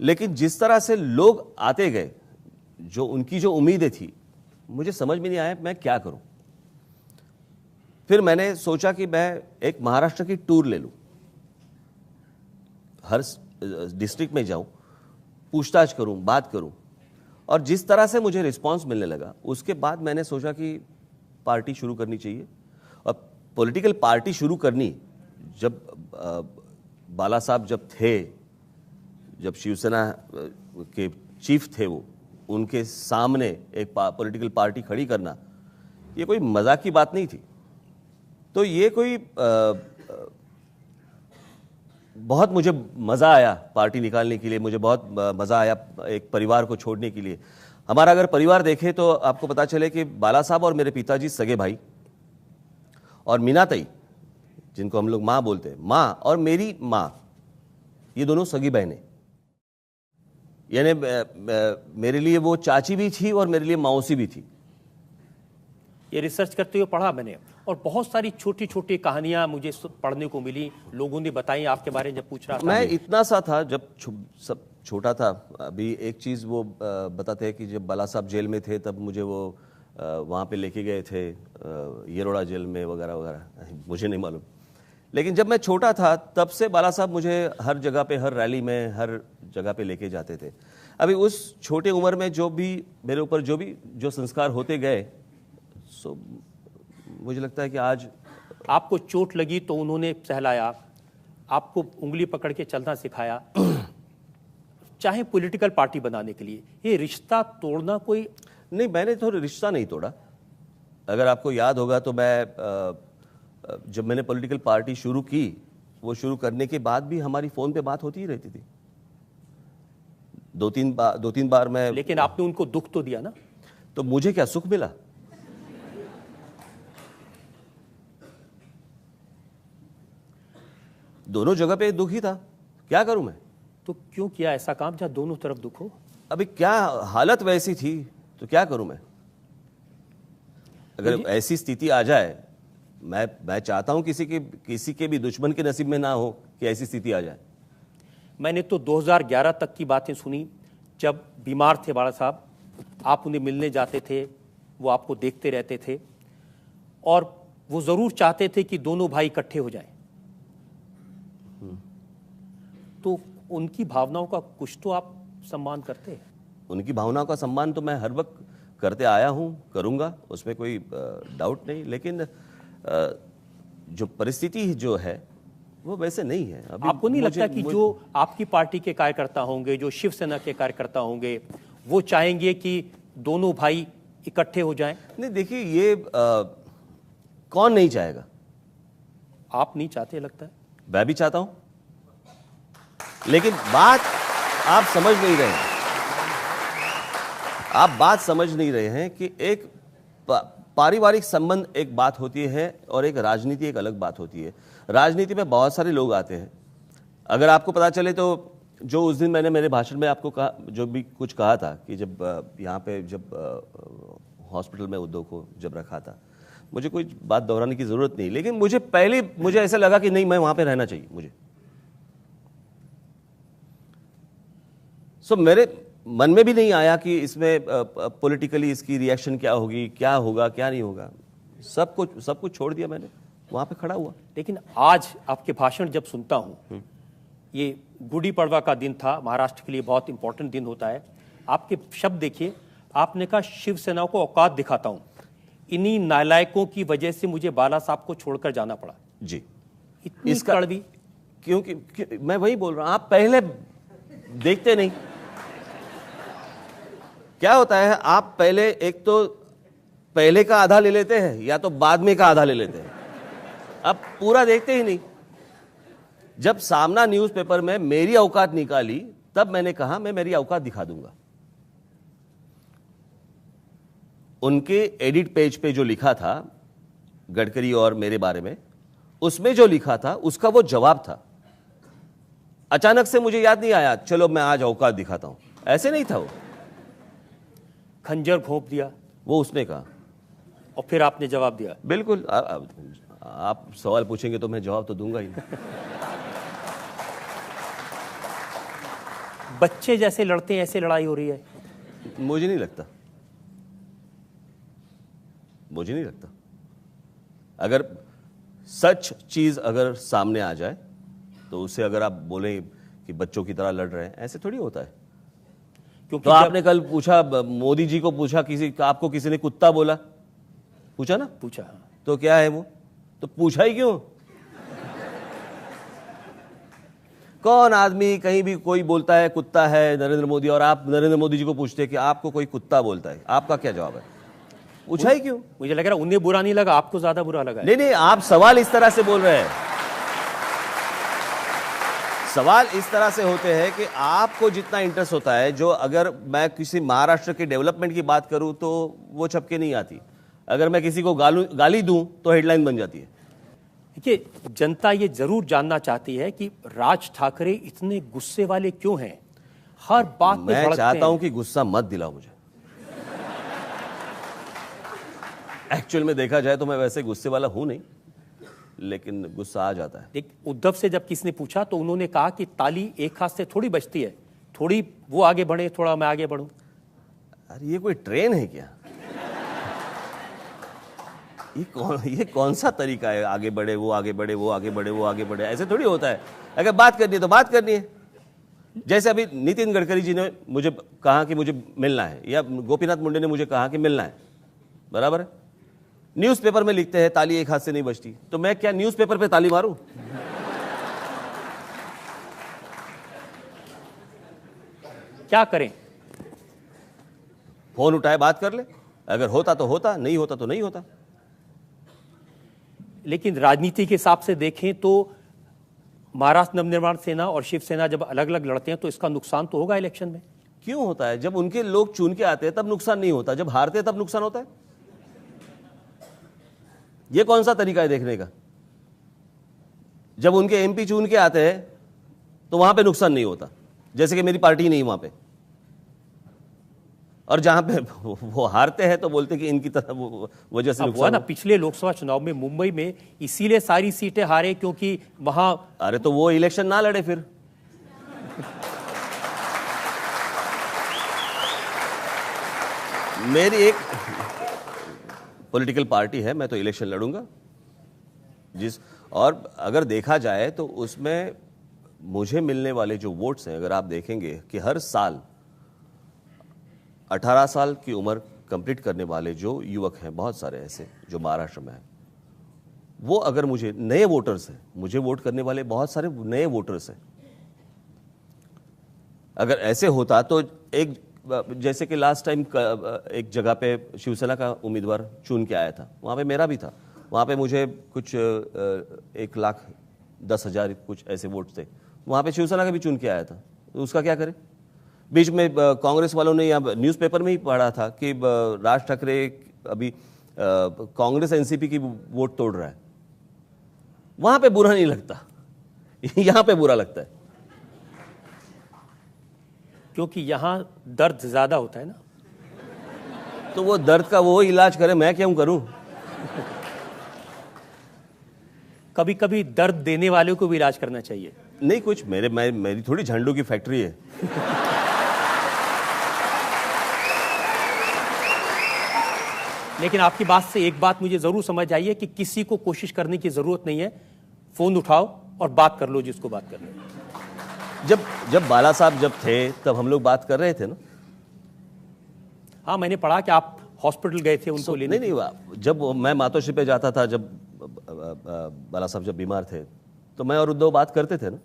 लेकिन जिस तरह से लोग आते गए, जो उनकी जो उम्मीदें थी, मुझे समझ में नहीं आया मैं क्या करूं। फिर मैंने सोचा कि मैं एक महाराष्ट्र की टूर ले लूं, हर डिस्ट्रिक्ट में जाऊं, पूछताछ करूं, बात करूं। और जिस तरह से मुझे रिस्पांस मिलने लगा, उसके बाद मैंने सोचा कि पार्टी शुरू करनी चाहिए। और पॉलिटिकल पार्टी शुरू करनी, जब बाला साहब जब थे, जब शिवसेना के चीफ थे, वो उनके सामने एक पॉलिटिकल पार्टी खड़ी करना, ये कोई मजाक की बात नहीं थी। तो ये कोई बहुत मुझे मज़ा आया पार्टी निकालने के लिए, मुझे बहुत मज़ा आया एक परिवार को छोड़ने के लिए। हमारा अगर परिवार देखें तो आपको पता चले कि बाला साहब और मेरे पिताजी सगे भाई, और मीनाताई जिनको हम लोग माँ बोलते हैं, माँ और मेरी माँ, ये दोनों सगी बहनें। यानी मेरे लिए वो चाची भी थी और मेरे लिए मौसी भी थी। ये रिसर्च करते हुए पढ़ा मैंने, और बहुत सारी छोटी छोटी कहानियां मुझे पढ़ने को मिली, लोगों ने बताई आपके बारे में। जब पूछ रहा था मैं इतना सा था जब सब छोटा था। अभी एक चीज़ वो बताते हैं कि जब बाला साहब जेल में थे तब मुझे वो वहाँ पे लेके गए थे, येरोड़ा जेल में वगैरह वगैरह, मुझे नहीं मालूम। लेकिन जब मैं छोटा था तब से बाला साहब मुझे हर जगह पे, हर रैली में, हर जगह पे लेके जाते थे। अभी उस छोटे उम्र में जो भी मेरे ऊपर जो संस्कार होते गए, सो मुझे लगता है कि आज आपको चोट लगी तो उन्होंने सहलाया, आपको उंगली पकड़ के चलना सिखाया, चाहे पॉलिटिकल पार्टी बनाने के लिए। ये रिश्ता तोड़ना कोई नहीं, मैंने तो रिश्ता नहीं तोड़ा। अगर आपको याद होगा तो मैं जब मैंने पॉलिटिकल पार्टी शुरू की, वो शुरू करने के बाद भी हमारी फोन पे बात होती ही रहती थी। दो तीन बार मैं। लेकिन आपने उनको दुख तो दिया ना। तो मुझे क्या सुख मिला? दोनों जगह पे दुख ही था, क्या करूं मैं? तो क्यों किया ऐसा काम जहां दोनों तरफ दुख हो? अभी क्या हालत वैसी थी तो क्या करूं मैं? अगर ऐसी स्थिति आ जाए मैं चाहता हूं किसी के भी दुश्मन के नसीब में ना हो कि ऐसी स्थिति आ जाए। मैंने तो 2011 तक की बातें सुनी, जब बीमार थे बाला साहब, आप उन्हें मिलने जाते थे, वो आपको देखते रहते थे और वो जरूर चाहते थे कि दोनों भाई इकट्ठे हो जाएं। तो उनकी भावनाओं का कुछ तो आप सम्मान करते हैं। उनकी भावनाओं का सम्मान तो मैं हर वक्त करते आया हूं, करूंगा, उसमें कोई डाउट नहीं। लेकिन जो परिस्थिति जो है वो वैसे नहीं है। अभी आपको नहीं लगता कि जो आपकी पार्टी के कार्यकर्ता होंगे, जो शिवसेना के कार्यकर्ता होंगे, वो चाहेंगे कि दोनों भाई इकट्ठे हो जाएं? नहीं, देखिए ये कौन नहीं चाहेगा? आप नहीं चाहते लगता है? मैं भी चाहता हूं, लेकिन बात आप समझ नहीं रहे हैं। आप बात समझ नहीं रहे हैं कि एक पारिवारिक संबंध एक बात होती है और एक राजनीति एक अलग बात होती है। राजनीति में बहुत सारे लोग आते हैं। अगर आपको पता चले तो जो उस दिन मैंने मेरे भाषण में आपको कहा, जो भी कुछ कहा था कि जब यहाँ पे जब हॉस्पिटल में उद्धव को जब रखा था, मुझे कोई बात दोहराने की जरूरत नहीं, लेकिन मुझे ऐसा लगा कि नहीं, मैं वहां पे रहना चाहिए मुझे। मेरे मन में भी नहीं आया कि इसमें पॉलिटिकली इसकी रिएक्शन क्या होगी, क्या होगा, क्या नहीं होगा। सब कुछ छोड़ दिया मैंने, वहां पे खड़ा हुआ। लेकिन आज आपके भाषण जब सुनता हूं, ये गुड़ी पड़वा का दिन था, महाराष्ट्र के लिए बहुत इंपॉर्टेंट दिन होता है। आपके शब्द देखिए, आपने कहा शिवसेना को औकात दिखाता हूं, इन्हीं नालायकों की वजह से मुझे बाला साहब को छोड़कर जाना पड़ा। जी, इतनी कड़वी, क्योंकि मैं वही बोल रहा हूं, आप पहले देखते नहीं। क्या होता है, आप पहले एक तो पहले का आधा ले लेते हैं या तो बाद में का आधा ले लेते हैं, अब पूरा देखते ही नहीं। जब सामना न्यूज़पेपर में मेरी औकात निकाली, तब मैंने कहा मैं मेरी औकात दिखा दूंगा। उनके एडिट पेज पे जो लिखा था गडकरी और मेरे बारे में, उसमें जो लिखा था उसका वो जवाब था। अचानक से मुझे याद नहीं आया चलो मैं आज औकात दिखाता हूं, ऐसे नहीं था। वो खंजर घोंप दिया, वो उसने कहा और फिर आपने जवाब दिया। बिल्कुल, आप सवाल पूछेंगे तो मैं जवाब तो दूंगा ही। बच्चे जैसे लड़ते हैं ऐसे लड़ाई हो रही है? मुझे नहीं लगता। अगर सच चीज अगर सामने आ जाए तो उससे अगर आप बोलें कि बच्चों की तरह लड़ रहे हैं, ऐसे थोड़ी होता है। तो आपने कल पूछा, मोदी जी को पूछा, आपको किसी ने कुत्ता बोला, पूछा ना? पूछा। तो क्या है वो? तो पूछा ही क्यों? कौन आदमी कहीं भी कोई बोलता है कुत्ता है नरेंद्र मोदी, और आप नरेंद्र मोदी जी को पूछते हैं कि आपको कोई कुत्ता बोलता है, आपका क्या जवाब है? पूछा ही क्यों? मुझे लग रहा है उन्हें बुरा नहीं लगा, आपको ज्यादा बुरा लगा। नहीं, आप सवाल इस तरह से बोल रहे हैं। सवाल इस तरह से होते हैं कि आपको जितना इंटरेस्ट होता है, जो अगर मैं किसी महाराष्ट्र के डेवलपमेंट की बात करूं तो वो छपके नहीं आती, अगर मैं किसी को गाली दूं तो हेडलाइन बन जाती है। देखिए, जनता ये जरूर जानना चाहती है कि राज ठाकरे इतने गुस्से वाले क्यों हैं, हर बात में मैं चाहता हूं कि गुस्सा मत दिलाओ मुझे। एक्चुअल में देखा जाए तो मैं वैसे गुस्से वाला हूं नहीं, लेकिन गुस्सा आ जाता है। देख, उद्धव से जब किसी ने पूछा तो उन्होंने कहा कि ताली एक हाथ से थोड़ी बजती है, थोड़ी वो आगे बढ़े, थोड़ा मैं आगे बढ़ूं। अरे ये कोई ट्रेन है क्या? ये कौन सा तरीका है? आगे बढ़े, वो आगे बढ़े, वो आगे बढ़े, वो आगे बढ़े, ऐसे थोड़ी होता है। अगर बात करनी है तो बात करनी है। जैसे अभी नितिन गडकरी जी ने मुझे कहा कि मुझे मिलना है, या गोपीनाथ मुंडे ने मुझे कहा कि मिलना है, बराबर है। न्यूज़पेपर में लिखते हैं ताली एक हाथ से नहीं बजती, तो मैं क्या न्यूज़पेपर पे ताली मारूं? क्या करें? फोन उठाए, बात कर ले। अगर होता तो होता, नहीं होता तो नहीं होता। लेकिन राजनीति के हिसाब से देखें तो महाराष्ट्र नवनिर्माण सेना और शिवसेना जब अलग अलग लड़ते हैं तो इसका नुकसान तो होगा इलेक्शन में। क्यों होता है? जब उनके लोग चुन के आते हैं तब नुकसान नहीं होता, जब हारते हैं तब नुकसान होता है। ये कौन सा तरीका है देखने का? जब उनके एमपी चुन के आते हैं तो वहां पे नुकसान नहीं होता, जैसे कि मेरी पार्टी नहीं वहां पे, और जहां पे वो हारते हैं तो बोलते हैं कि इनकी तरह वजह से अब हुआ ना पिछले लोकसभा चुनाव में मुंबई में इसीलिए सारी सीटें हारे क्योंकि वहां अरे तो वो इलेक्शन ना लड़े फिर। मेरी एक पॉलिटिकल पार्टी है, मैं तो इलेक्शन लड़ूंगा और अगर देखा जाए तो उसमें मुझे मिलने वाले जो वोट्स हैं, अगर आप देखेंगे कि हर साल 18 साल की उम्र कंप्लीट करने वाले जो युवक हैं, बहुत सारे ऐसे जो महाराष्ट्र में हैं, वो अगर मुझे नए वोटर्स हैं, मुझे वोट करने वाले बहुत सारे नए वोटर्स हैं। अगर ऐसे होता तो एक जैसे कि लास्ट टाइम एक जगह पे शिवसेना का उम्मीदवार चुन के आया था, वहाँ पे मेरा भी था, वहाँ पे मुझे कुछ 1,10,000 कुछ ऐसे वोट थे, वहाँ पे शिवसेना का भी चुन के आया था, तो उसका क्या करें। बीच में कांग्रेस वालों ने यहाँ न्यूज़पेपर में ही पढ़ा था कि राज ठाकरे अभी कांग्रेस एनसीपी की वोट तोड़ रहा है। वहाँ पे बुरा नहीं लगता, यहाँ पे बुरा लगता है, क्योंकि यहां दर्द ज्यादा होता है ना। तो वो दर्द का वो इलाज करे, मैं क्यों करूं। कभी कभी दर्द देने वाले को भी इलाज करना चाहिए। नहीं कुछ मेरी थोड़ी झंडू की फैक्ट्री है। लेकिन आपकी बात से एक बात मुझे जरूर समझ आई है कि किसी को कोशिश करने की जरूरत नहीं है, फोन उठाओ और बात कर लो जिसको बात करनी है। जब बाला साहब जब थे तब हम लोग बात कर रहे थे ना। हाँ, मैंने पढ़ा कि आप हॉस्पिटल गए थे उनको लेने। नहीं, जब मैं मातोश्री पे जाता था, जब बाला साहब जब बीमार थे तो मैं और उद्धव बात करते थे ना।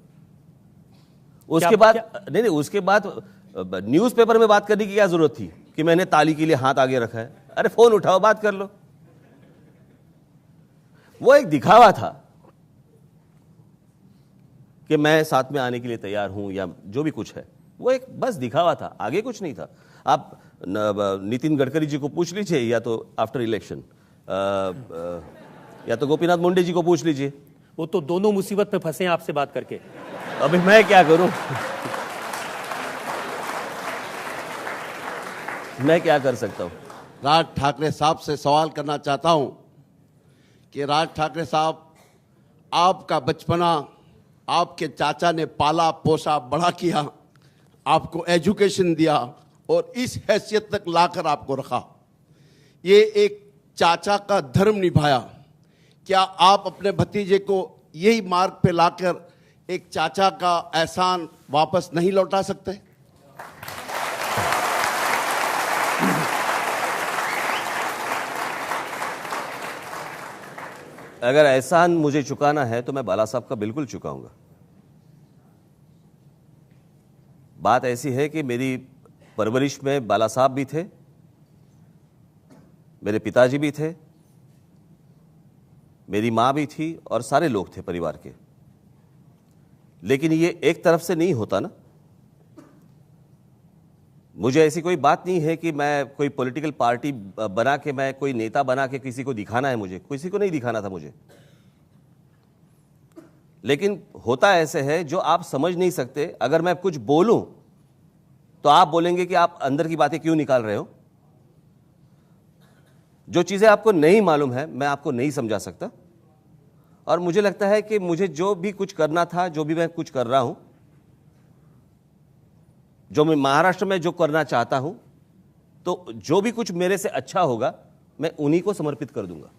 उसके बाद नहीं उसके बाद न्यूज़पेपर में बात करने की क्या जरूरत थी कि मैंने ताली के लिए हाथ आगे रखा है। अरे फोन उठाओ, बात कर लो। वो एक दिखावा था कि मैं साथ में आने के लिए तैयार हूं या जो भी कुछ है, वो एक बस दिखावा था, आगे कुछ नहीं था। आप नितिन गडकरी जी को पूछ लीजिए या तो आफ्टर इलेक्शन, या तो गोपीनाथ मुंडे जी को पूछ लीजिए, वो तो दोनों मुसीबत में फंसे हैं आपसे बात करके। अभी मैं क्या करूं। मैं क्या कर सकता हूं। राज ठाकरे साहब से सवाल करना चाहता हूं कि राज ठाकरे साहब, आपका बचपना आपके चाचा ने पाला पोसा बड़ा किया, आपको एजुकेशन दिया और इस हैसियत तक लाकर आपको रखा। ये एक चाचा का धर्म निभाया। क्या आप अपने भतीजे को यही मार्ग पे लाकर एक चाचा का एहसान वापस नहीं लौटा सकते? अगर एहसान मुझे चुकाना है तो मैं बाला साहब का बिल्कुल चुकाऊंगा। बात ऐसी है कि मेरी परवरिश में बाला साहब भी थे, मेरे पिताजी भी थे, मेरी मां भी थी और सारे लोग थे परिवार के। लेकिन ये एक तरफ से नहीं होता ना। मुझे ऐसी कोई बात नहीं है कि मैं कोई पॉलिटिकल पार्टी बना के, मैं कोई नेता बना के किसी को दिखाना है। मुझे किसी को नहीं दिखाना था मुझे। लेकिन होता ऐसे है जो आप समझ नहीं सकते। अगर मैं कुछ बोलूं तो आप बोलेंगे कि आप अंदर की बातें क्यों निकाल रहे हो। जो चीजें आपको नहीं मालूम है मैं आपको नहीं समझा सकता। और मुझे लगता है कि मुझे जो भी कुछ करना था, जो भी मैं कुछ कर रहा हूं, जो मैं महाराष्ट्र में जो करना चाहता हूं, तो जो भी कुछ मेरे से अच्छा होगा मैं उन्हीं को समर्पित कर दूंगा।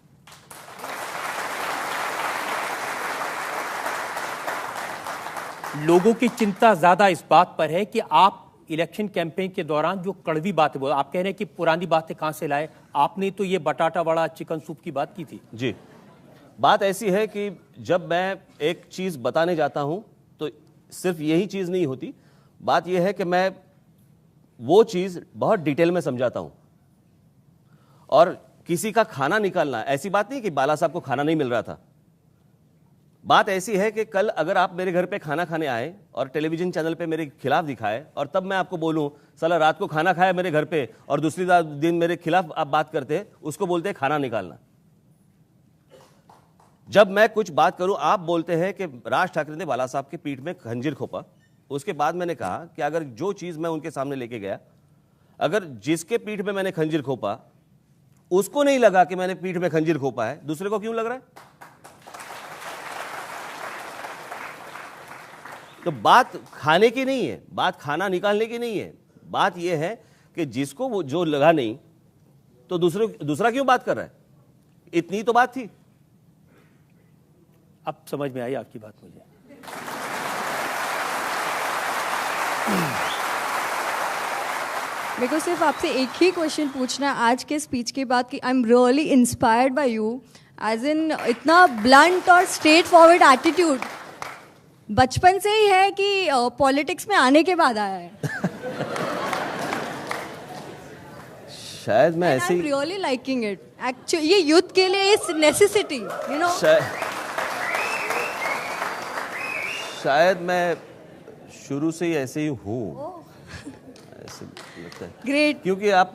लोगों की चिंता ज्यादा इस बात पर है कि आप इलेक्शन कैंपेन के दौरान जो कड़वी बातें बोल, आप कह रहे हैं कि पुरानी बातें कहां से लाए। आपने तो ये बटाटा वड़ा चिकन सूप की बात की थी। जी, बात ऐसी है कि जब मैं एक चीज बताने जाता हूं तो सिर्फ यही चीज नहीं होती। बात यह है कि मैं वो चीज बहुत डिटेल में समझाता हूं। और किसी का खाना निकालना, ऐसी बात नहीं कि बाला साहब को खाना नहीं मिल रहा था। बात ऐसी है कि कल अगर आप मेरे घर पे खाना खाने आए और टेलीविजन चैनल पे मेरे खिलाफ दिखाए और तब मैं आपको बोलूं साला रात को खाना खाया मेरे घर पे और दूसरी दिन मेरे खिलाफ आप बात करते हैं, उसको बोलते हैं खाना निकालना। जब मैं कुछ बात करूं, आप बोलते हैं कि राज ठाकरे ने बाला साहब के पीठ में खंजीर खोपा। उसके बाद मैंने कहा कि अगर जो चीज मैं उनके सामने लेके गया, अगर जिसके पीठ में मैंने खंजीर खोपा उसको नहीं लगा कि मैंने पीठ में खंजीर खोपा है, दूसरे को क्यों लग रहा है? तो बात खाने की नहीं है, बात खाना निकालने की नहीं है, बात यह है कि जिसको वो जो लगा नहीं तो दूसरा क्यों बात कर रहा है? इतनी तो बात थी। अब समझ में आई आपकी बात मुझे। मेरे को सिर्फ आपसे एक ही क्वेश्चन पूछना है आज के स्पीच के बाद कि I am really inspired by you, as in इतना ब्लंट और स्ट्रेट फॉरवर्ड एटीट्यूड बचपन से ही है कि पॉलिटिक्स में आने के बाद आया है? शायद मैं ऐसे he really liking it actually, ये युद्ध के लिए इस नेसेसिटी, यू नो। शायद मैं शुरू से ही ऐसे ही हूँ, ऐसे लगता है। ग्रेट। क्योंकि आप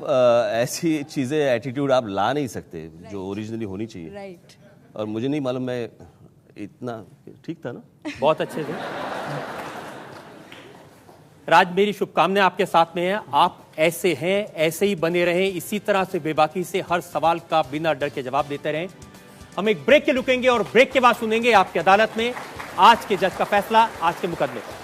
ऐसी चीजें, एटीट्यूड आप ला नहीं सकते जो ओरिजिनली होनी चाहिए। राइट। और मुझे नहीं मालूम मैं इतना ठीक था ना? बहुत अच्छे से। राज, मेरी शुभकामनाएं आपके साथ में हैं। आप ऐसे हैं, ऐसे ही बने रहें, इसी तरह से बेबाकी से हर सवाल का बिना डर के जवाब देते रहें। हम एक ब्रेक के रुकेंगे और ब्रेक के बाद सुनेंगे आपकी अदालत में आज के जज का फैसला, आज के मुकदमे पर।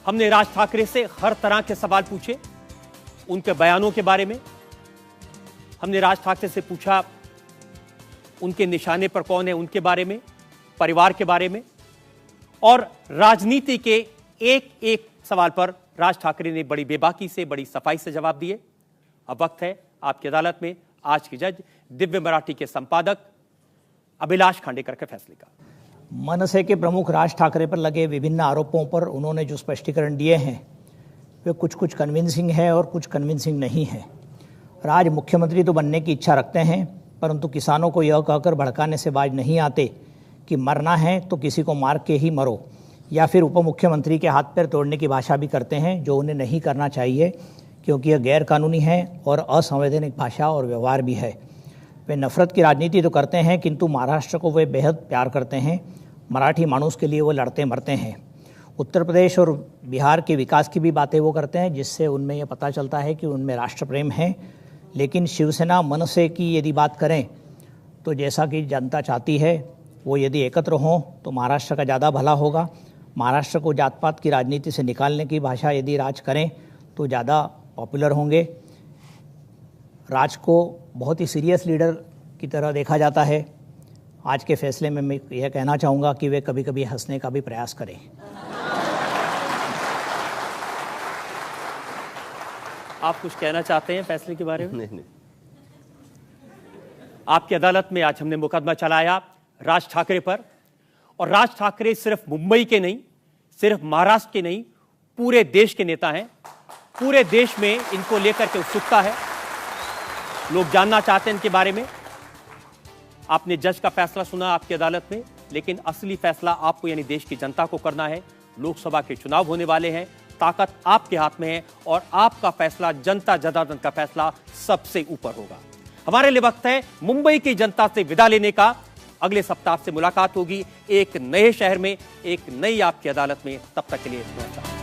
हमने राज ठाकरे से हर तरह के सवाल पूछे, उनके बयानों के बारे में। हमने राज ठाकरे से पूछा उनके निशाने पर कौन है उनके बारे में, परिवार के बारे में, और राजनीति के एक एक सवाल पर राज ठाकरे ने बड़ी बेबाकी से, बड़ी सफाई से जवाब दिए। अब वक्त है आपकी अदालत में आज के जज दिव्य मराठी के संपादक अभिलाष खांडेकर के फैसले का। मनसे के प्रमुख राज ठाकरे पर लगे विभिन्न आरोपों पर उन्होंने जो स्पष्टीकरण दिए हैं वे कुछ कन्विंसिंग है और कुछ कन्विंसिंग नहीं है। राज मुख्यमंत्री तो बनने की इच्छा रखते हैं, परंतु किसानों को यह कहकर भड़काने से बाज नहीं आते कि मरना है तो किसी को मार के ही मरो, या फिर उप मुख्यमंत्री के हाथ पैर तोड़ने की भाषा भी करते हैं, जो उन्हें नहीं करना चाहिए क्योंकि यह गैर कानूनी है और असंवैधानिक भाषा और व्यवहार भी है। वे नफरत की राजनीति तो करते हैं, किंतु महाराष्ट्र को वे बेहद प्यार करते हैं। मराठी मानुस के लिए वो लड़ते मरते हैं। उत्तर प्रदेश और बिहार के विकास की भी बातें वो करते हैं, जिससे उनमें यह पता चलता है कि उनमें राष्ट्र प्रेम है। लेकिन शिवसेना मनसे की यदि बात करें तो जैसा कि जनता चाहती है, वो यदि एकत्र हों तो महाराष्ट्र का ज़्यादा भला होगा। महाराष्ट्र को जात पात की राजनीति से निकालने की भाषा यदि राज करें तो ज़्यादा पॉपुलर होंगे। राज को बहुत ही सीरियस लीडर की तरह देखा जाता है। आज के फैसले में मैं यह कहना चाहूँगा कि वे कभी कभी हंसने का भी प्रयास करें। आप कुछ कहना चाहते हैं फैसले के बारे में? नहीं। आपकी अदालत में आज हमने मुकदमा चलाया राज ठाकरे पर, और राज ठाकरे सिर्फ मुंबई के नहीं, सिर्फ महाराष्ट्र के नहीं, पूरे देश के नेता हैं। पूरे देश में इनको लेकर के उत्सुकता है, लोग जानना चाहते हैं इनके बारे में। आपने जज का फैसला सुना आपकी अदालत में, लेकिन असली फैसला आपको यानी देश की जनता को करना है। लोकसभा के चुनाव होने वाले हैं, ताकत आपके हाथ में है और आपका फैसला, जनता जनार्दन का फैसला सबसे ऊपर होगा। हमारे लिए वक्त है मुंबई की जनता से विदा लेने का। अगले सप्ताह से मुलाकात होगी एक नए शहर में, एक नई आपकी अदालत में। तब तक के लिए नमस्कार।